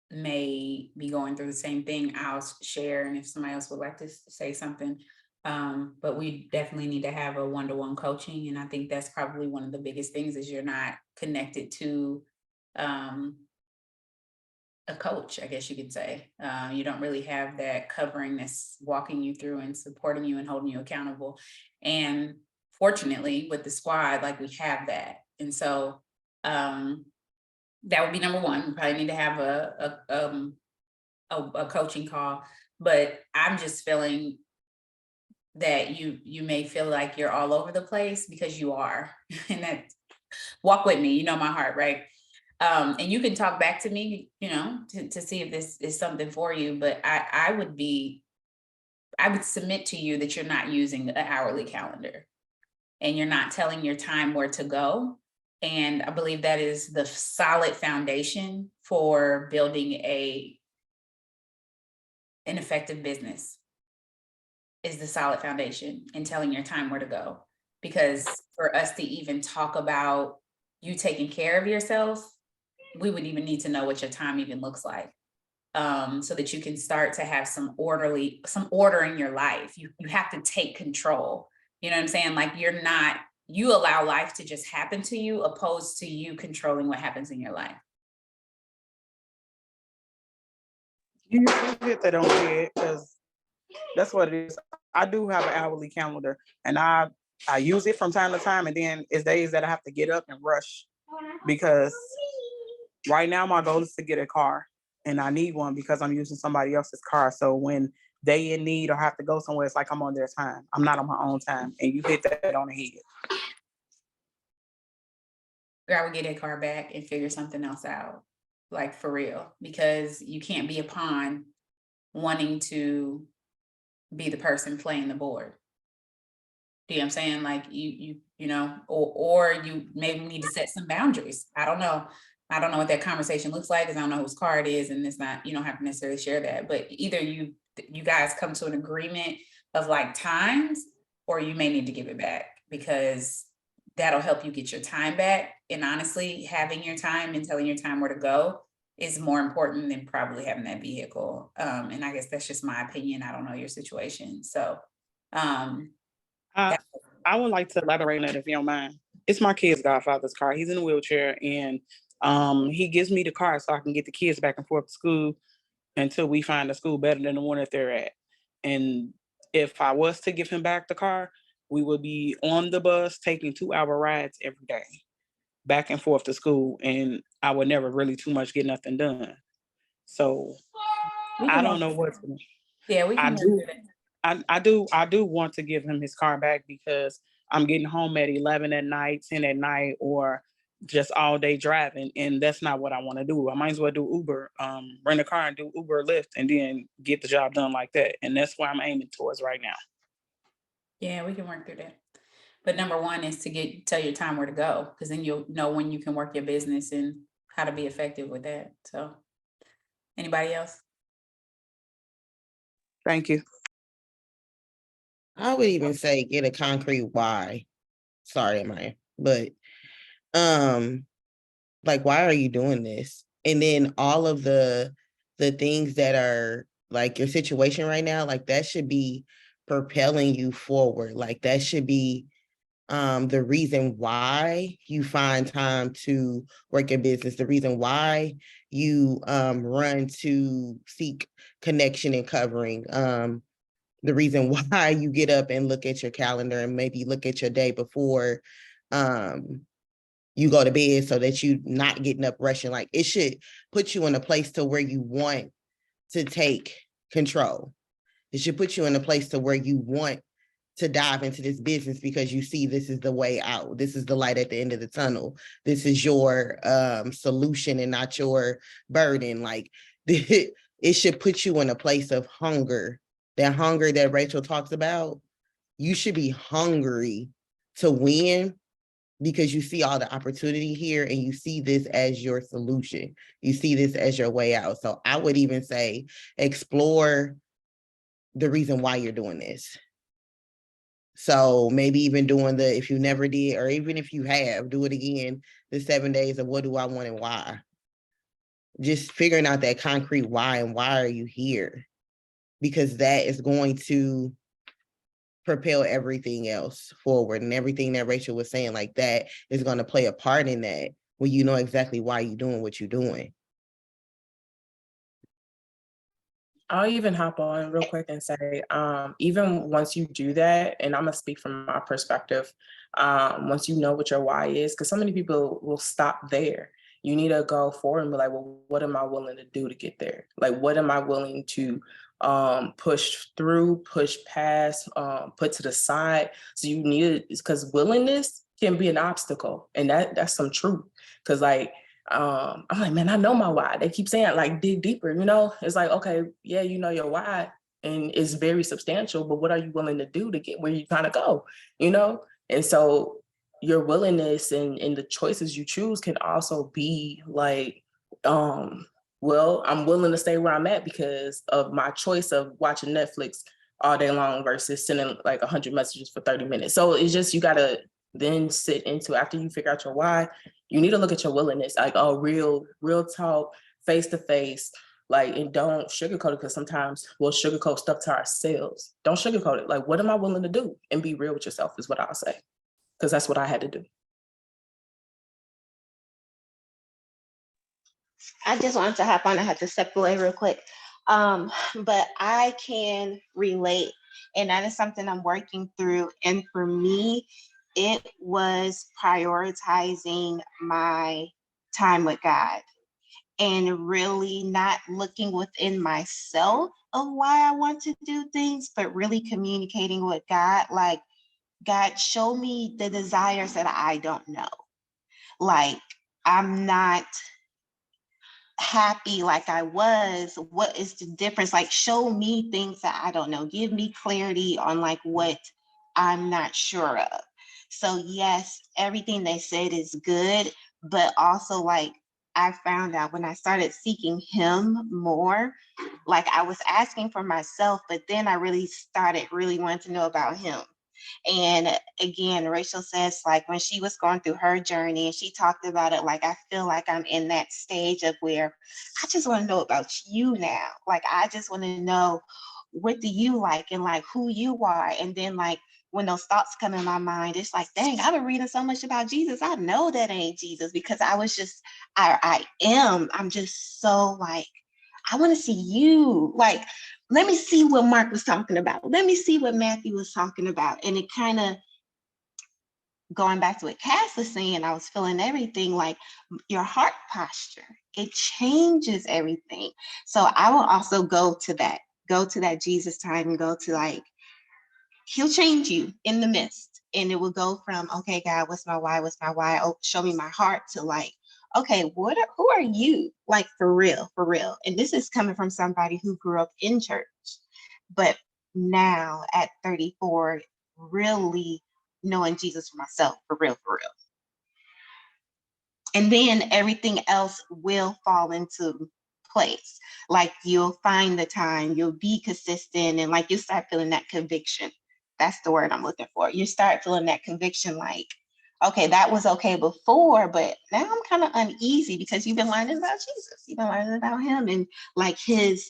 may be going through the same thing, I'll share, and if somebody else would like to say something. But we definitely need to have a one-to-one coaching, and I think that's probably one of the biggest things is you're not connected to a coach, I guess you could say. You don't really have that covering that's walking you through and supporting you and holding you accountable. And fortunately, with the squad, like we have that. And so that would be number one. We probably need to have a coaching call. But I'm just feeling that you may feel like you're all over the place, because you are. And that, walk with me, you know my heart, right? And you can talk back to me, to see if this is something for you. But I would submit to you that you're not using an hourly calendar, and you're not telling your time where to go. And I believe that is the solid foundation for building an effective business, is the solid foundation, and telling your time where to go. Because for us to even talk about you taking care of yourself, we would even need to know what your time even looks like, so that you can start to have some order in your life. You have to take control. You know what I'm saying? Like you allow life to just happen to you, opposed to you controlling what happens in your life. You hit that on the head, because that's what it is. I do have an hourly calendar, and I use it from time to time, and then it's days that I have to get up and rush, because right now my goal is to get a car, and I need one because I'm using somebody else's car. So when they in need or have to go somewhere, it's like I'm on their time. I'm not on my own time, and you hit that on the head. I would get a car back and figure something else out, like for real, because you can't be a pawn wanting to be the person playing the board. Do you know what I'm saying? Like or you maybe need to set some boundaries. I don't know. I don't know what that conversation looks like, because I don't know whose car it is, and it's not, you don't have to necessarily share that. But either you guys come to an agreement of like times, or you may need to give it back, because that'll help you get your time back. And honestly, having your time and telling your time where to go is more important than probably having that vehicle. And I guess that's just my opinion. I don't know your situation. So I would like to elaborate on that, if you don't mind. It's my kid's godfather's car. He's in a wheelchair, and he gives me the car so I can get the kids back and forth to school until we find a school better than the one that they're at. And if I was to give him back the car, we would be on the bus taking 2-hour rides every day, back and forth to school, and I would never really too much get nothing done. So I don't know what to do. Yeah, we can do that. I do want to give him his car back, because I'm getting home at 11 at night, 10 at night, or just all day driving. And that's not what I want to do. I might as well do Uber, rent a car and do Uber or Lyft, and then get the job done like that. And that's what I'm aiming towards right now. Yeah, we can work through that. But number one is to tell your time where to go, because then you'll know when you can work your business and how to be effective with that. So anybody else? Thank you. I would even say get a concrete why. Sorry, Maya, but like, why are you doing this? And then all of the things that are like your situation right now, like that should be propelling you forward. Like that should be the reason why you find time to work your business, the reason why you run to seek connection and covering, the reason why you get up and look at your calendar and maybe look at your day before you go to bed, so that you not getting up rushing. Like it should put you in a place to where you want to take control. It should put you in a place to where you want to dive into this business, because you see this is the way out. This is the light at the end of the tunnel. This is your solution and not your burden. Like it should put you in a place of hunger. That hunger that Rachel talks about, you should be hungry to win, because you see all the opportunity here and you see this as your solution. You see this as your way out. So I would even say explore the reason why you're doing this. So maybe even doing the, if you never did, or even if you have, do it again, the 7 days of what do I want and why. Just figuring out that concrete why and why are you here? Because that is going to propel everything else forward, and everything that Rachel was saying, like that is going to play a part in that when you know exactly why you're doing what you're doing. I'll even hop on real quick and say, even once you do that, and I'm gonna speak from my perspective, once you know what your why is, because so many people will stop there. You need to go forward and be like, well, what am I willing to do to get there? Like, what am I willing to push through, push past, put to the side? So you need it, because willingness can be an obstacle, and that's some truth. Because like, I'm like, man, I know my why. They keep saying like dig deeper, you know? It's like, okay, yeah, you know your why and it's very substantial, but what are you willing to do to get where you kind of go, you know? And so your willingness and the choices you choose can also be like, well, I'm willing to stay where I'm at because of my choice of watching Netflix all day long versus sending like 100 messages for 30 minutes. So it's just, you gotta then sit into, after you figure out your why, you need to look at your willingness, like, oh, real talk, face to face, like, and don't sugarcoat it, because sometimes we'll sugarcoat stuff to ourselves. Don't sugarcoat it. Like, what am I willing to do? And be real with yourself is what I'll say, because that's what I had to do. I just wanted to hop on. I had to step away real quick. But I can relate, and that is something I'm working through. And for me, it was prioritizing my time with God and really not looking within myself of why I want to do things, but really communicating with God. Like, God, show me the desires that I don't know. Like, I'm not happy like I was. What is the difference? Like, show me things that I don't know. Give me clarity on like what I'm not sure of. So yes, everything they said is good, but also like I found out when I started seeking him more, like I was asking for myself, but then I really started really wanting to know about him. And again, Rachel says, like, when she was going through her journey and she talked about it, like, I feel like I'm in that stage of where I just want to know about you now. Like, I just want to know what do you like and like who you are. And then, like, when those thoughts come in my mind, it's like, dang, I've been reading so much about Jesus. I know that ain't Jesus, because I was just, I'm just so like, I want to see you. Like, let me see what Mark was talking about. Let me see what Matthew was talking about. And it kind of, going back to what Cass was saying, I was feeling everything, like your heart posture, it changes everything. So I will also go to that Jesus time and go to like, he'll change you in the midst. And it will go from, okay, God, what's my why? What's my why? Oh, show me my heart, to like, okay, who are you? Like, for real, for real. And this is coming from somebody who grew up in church, but now at 34, really knowing Jesus for myself, for real, for real. And then everything else will fall into place. Like, you'll find the time, you'll be consistent, and like you start feeling that conviction. That's the word I'm looking for. You start feeling that conviction, like, okay, that was okay before, but now I'm kind of uneasy because you've been learning about Jesus. You've been learning about him and like his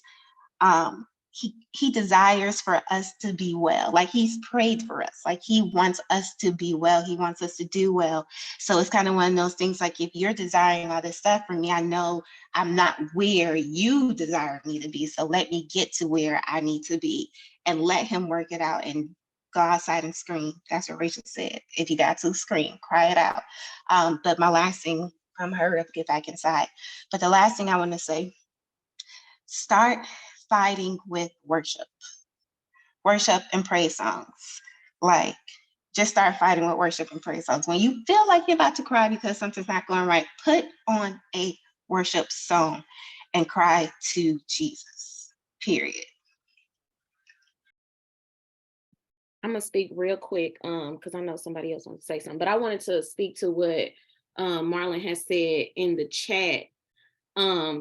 he desires for us to be well. Like, he's prayed for us. Like, he wants us to be well. He wants us to do well. So it's kind of one of those things, like, if you're desiring all this stuff from me, I know I'm not where you desire me to be. So let me get to where I need to be and let him work it out and go outside and scream. That's what Rachel said. If you got to scream, cry it out. But my last thing, hurry up, get back inside. But the last thing I want to say, start fighting with worship and praise songs. Like, just start fighting with worship and praise songs. When you feel like you're about to cry because something's not going right, put on a worship song and cry to Jesus, period. I'm gonna speak real quick because I know somebody else wants to say something, but I wanted to speak to what Marlon has said in the chat,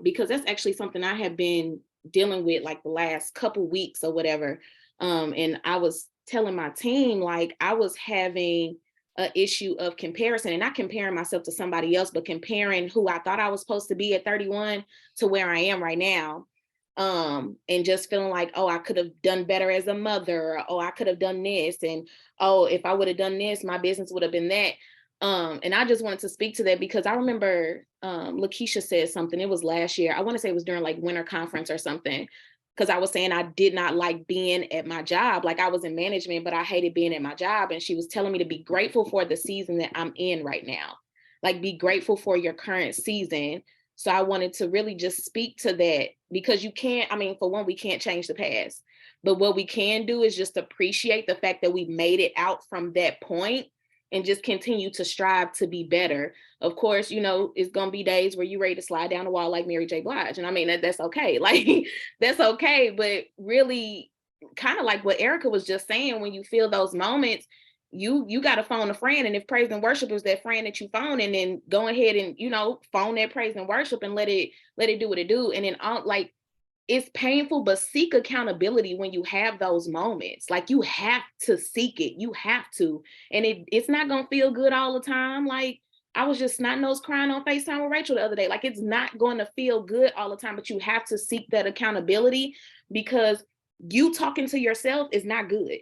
because that's actually something I have been dealing with like the last couple weeks or whatever. And I was telling my team, like, I was having an issue of comparison, and not comparing myself to somebody else, but comparing who I thought I was supposed to be at 31 to where I am right now. And just feeling like, oh, I could have done better as a mother, or, oh, I could have done this, and oh, if I would have done this, my business would have been that. And I just wanted to speak to that because I remember Lakeisha said something, it was last year, I want to say it was during like winter conference or something, because I was saying I did not like being at my job. Like, I was in management, but I hated being at my job. And she was telling me to be grateful for the season that I'm in right now. Like, be grateful for your current season. So I wanted to really just speak to that, because you can't, I mean, for one, we can't change the past, but what we can do is just appreciate the fact that we made it out from that point and just continue to strive to be better. Of course, you know, it's going to be days where you're ready to slide down the wall like Mary J. Blige. And I mean, that's okay. Like, that's okay. But really, kind of like what Erica was just saying, when you feel those moments, you got to phone a friend. And if praise and worship is that friend that you phone, and then go ahead and, you know, phone that praise and worship and let it do what it do. And then like, it's painful, but seek accountability when you have those moments. Like, you have to seek it. You have to. And it's not going to feel good all the time. Like, I was just snot nose crying on FaceTime with Rachel the other day. Like, it's not going to feel good all the time, but you have to seek that accountability, because you talking to yourself is not good.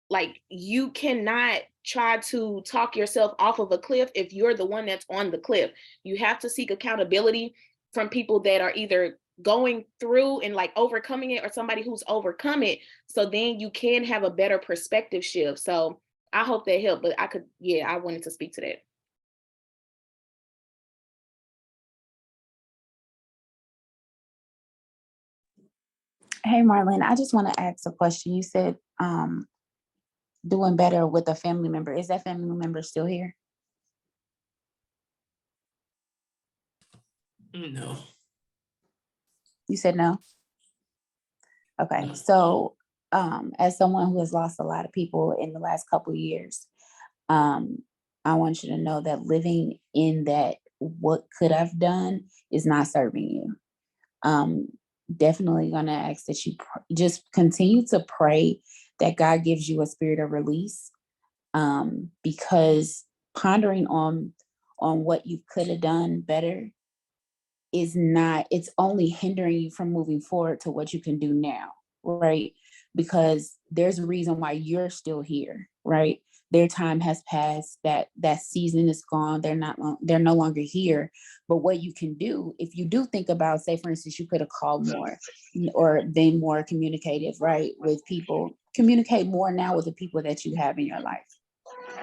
Like, you cannot try to talk yourself off of a cliff if you're the one that's on the cliff. You have to seek accountability from people that are either going through and like overcoming it, or somebody who's overcome it. So then you can have a better perspective shift. So I hope that helped, but I wanted to speak to that. Hey, Marlene, I just want to ask a question. You said doing better with a family member. Is that family member still here? No. You said no? Okay. No. So as someone who has lost a lot of people in the last couple of years, I want you to know that living in that what could I've done is not serving you. Definitely gonna ask that you just continue to pray that God gives you a spirit of release, because pondering on what you could have done better is not, it's only hindering you from moving forward to what you can do now, right? Because there's a reason why you're still here, right? Their time has passed, that season is gone, they're no longer here. But what you can do, if you do think about, say for instance, you could have called more or been more communicative, right, with people. Communicate more now with the people that you have in your life.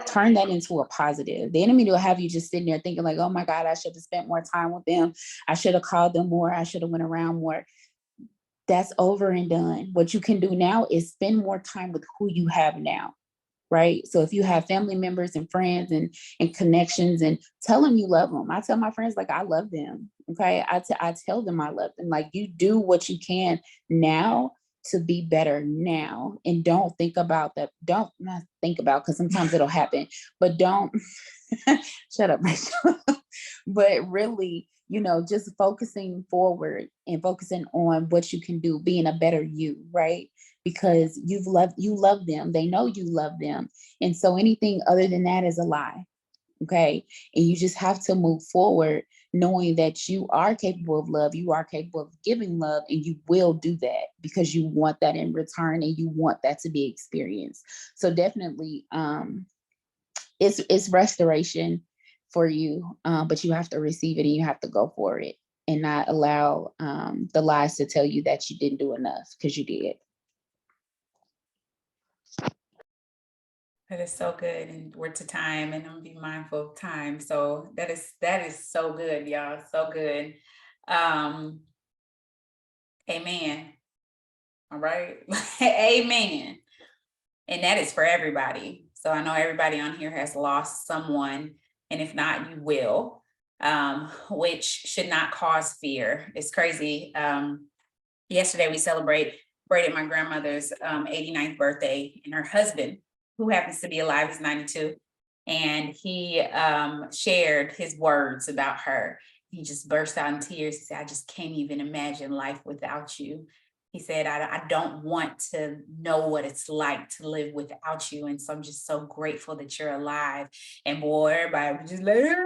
Turn that into a positive. The enemy will have you just sitting there thinking like, oh my God, I should have spent more time with them. I should have called them more. I should have went around more. That's over and done. What you can do now is spend more time with who you have now, right? So if you have family members and friends and connections, and tell them you love them. I tell my friends, like, I love them. Okay. I tell them I love them. Like, you do what you can now to be better now. And don't think about that. Don't not think about, because sometimes it'll happen, but don't shut up, Rachel. But really, just focusing forward and focusing on what you can do, being a better you, right? Because you love them. They know you love them. And so anything other than that is a lie. Okay. And you just have to move forward knowing that you are capable of love. You are capable of giving love, and you will do that because you want that in return and you want that to be experienced. So definitely it's restoration for you, but you have to receive it and you have to go for it and not allow the lies to tell you that you didn't do enough, because you did. That is so good, and we're to time, and I'm gonna be mindful of time. So that is so good, y'all. So good. Amen. All right. Amen. And that is for everybody. So I know everybody on here has lost someone, and if not, you will, which should not cause fear. It's crazy. Yesterday we celebrated my grandmother's 89th birthday, and her husband, who happens to be alive, is 92. And he shared his words about her. He just burst out in tears. He said, I just can't even imagine life without you. He said, I don't want to know what it's like to live without you. And so I'm just so grateful that you're alive. And boy, everybody was just like,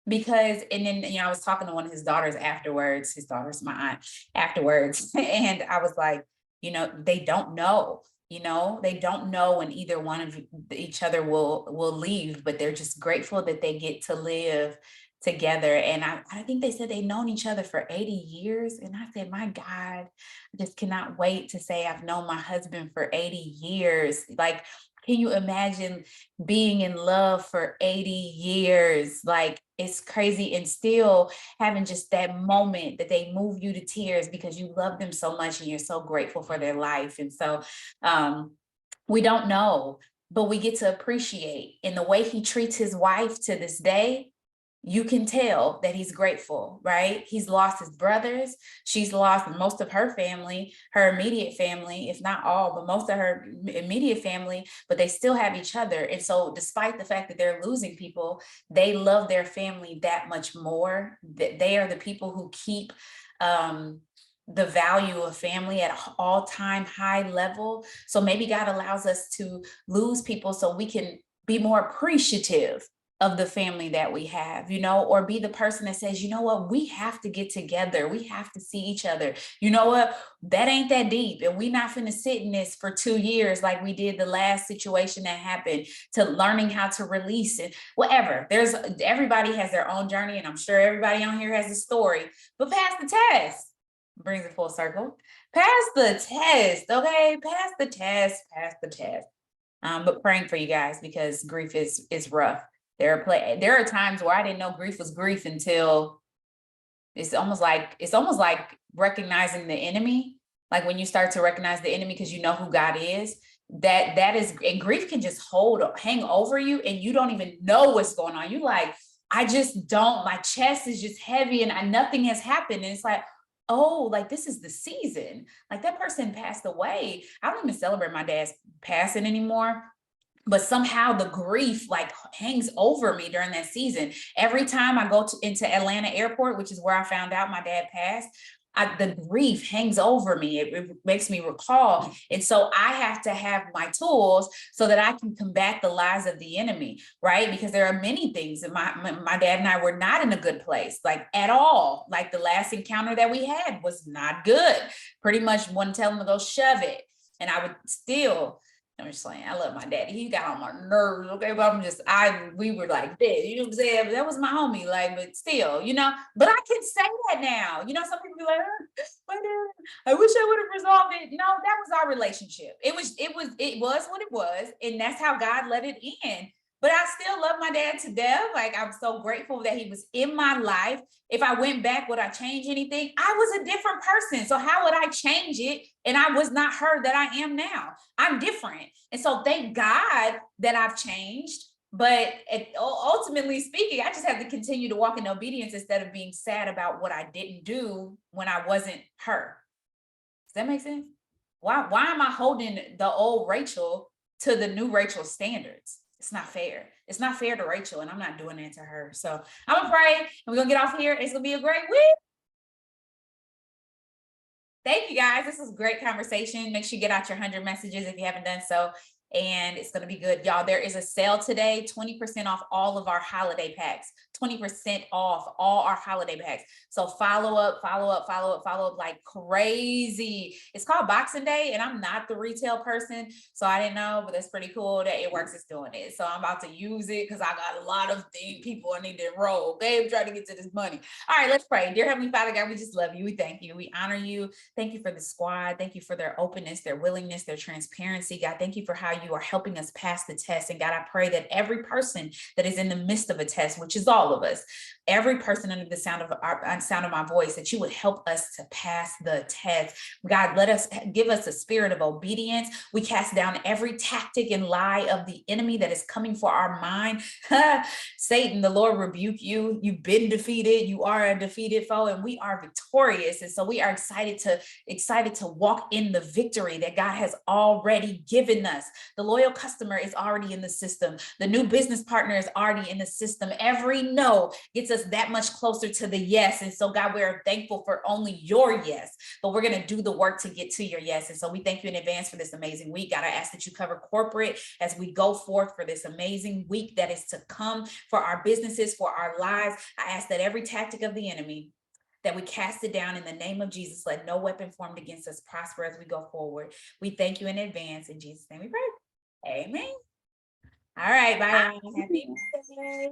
because, and then, I was talking to one of his daughters afterwards. His daughter's my aunt afterwards. And I was like, they don't know. They don't know when either one of each other will leave, but they're just grateful that they get to live together. And I think they said they've known each other for 80 years. And I said, my God, I just cannot wait to say I've known my husband for 80 years. Like, can you imagine being in love for 80 years? Like, it's crazy. And still having just that moment that they move you to tears because you love them so much and you're so grateful for their life. And so we don't know, but we get to appreciate in the way he treats his wife to this day. You can tell that he's grateful, right? He's lost his brothers. She's lost most of her family, her immediate family, if not all, but most of her immediate family, but they still have each other. And so despite the fact that they're losing people, they love their family that much more. That they are the people who keep the value of family at an all-time high level. So maybe God allows us to lose people so we can be more appreciative of the family that we have, or be the person that says, what, we have to get together. We have to see each other. You know what, that ain't that deep. And we're not finna sit in this for 2 years like we did the last situation that happened, to learning how to release it, whatever. Everybody has their own journey. And I'm sure everybody on here has a story, but pass the test. Brings it full circle. Pass the test. Okay. Pass the test. But praying for you guys, because grief is rough. There are times where I didn't know grief was grief until it's almost like recognizing the enemy. Like when you start to recognize the enemy because you know who God is, that is, and grief can just hang over you and you don't even know what's going on. You like, I just don't, my chest is just heavy and nothing has happened. And it's like, oh, like this is the season. Like that person passed away. I don't even celebrate my dad's passing anymore. But somehow the grief like hangs over me during that season. Every time I go into Atlanta airport, which is where I found out my dad passed, the grief hangs over me. It makes me recall. And so I have to have my tools so that I can combat the lies of the enemy, right? Because there are many things that my dad and I were not in a good place, like at all. Like the last encounter that we had was not good. Pretty much wouldn't tell him to go shove it. And I would still, I'm just saying, I love my daddy. He got on my nerves, okay? But we were like this, you know what I'm saying? But that was my homie, like, but still, but I can say that now. Some people be like, I wish I would have resolved it. No, that was our relationship. It was what it was. And that's how God let it in. But I still love my dad to death. Like, I'm so grateful that he was in my life. If I went back, would I change anything? I was a different person. So how would I change it? And I was not her that I am now. I'm different. And so thank God that I've changed. But ultimately speaking, I just have to continue to walk in obedience instead of being sad about what I didn't do when I wasn't her. Does that make sense? Why am I holding the old Rachel to the new Rachel standards? It's not fair. It's not fair to Rachel, and I'm not doing that to her. So I'm gonna pray, and we're gonna get off here. It's gonna be a great week. Thank you guys. This was a great conversation. Make sure you get out your 100 messages if you haven't done so. And it's going to be good. Y'all, there is a sale today, 20% off all of our holiday packs, 20% off all our holiday packs. So follow up like crazy. It's called Boxing Day, and I'm not the retail person, so I didn't know, but that's pretty cool that It Works is doing it. So I'm about to use it because I got a lot of people I need to enroll. Okay, I'm trying to get to this money. All right, let's pray. Dear Heavenly Father, God, we just love you. We thank you. We honor you. Thank you for the squad. Thank you for their openness, their willingness, their transparency. God, thank you for how you are helping us pass the test. And God, I pray that every person that is in the midst of a test, which is all of us, every person under the sound of my voice, that you would help us to pass the test. God, give us a spirit of obedience. We cast down every tactic and lie of the enemy that is coming for our mind. Satan, the Lord rebuke you. You've been defeated. You are a defeated foe, and we are victorious. And so we are excited to walk in the victory that God has already given us. The loyal customer is already in the system. The new business partner is already in the system. Every no gets us that much closer to the yes. And so God, we're thankful for only your yes, but we're going to do the work to get to your yes. And so we thank you in advance for this amazing week. God, I ask that you cover corporate as we go forth for this amazing week that is to come, for our businesses, for our lives. I ask that every tactic of the enemy, that we cast it down in the name of Jesus. Let no weapon formed against us prosper as we go forward. We thank you in advance. In Jesus' name we pray. Amen. All right. Bye. Happy Wednesday.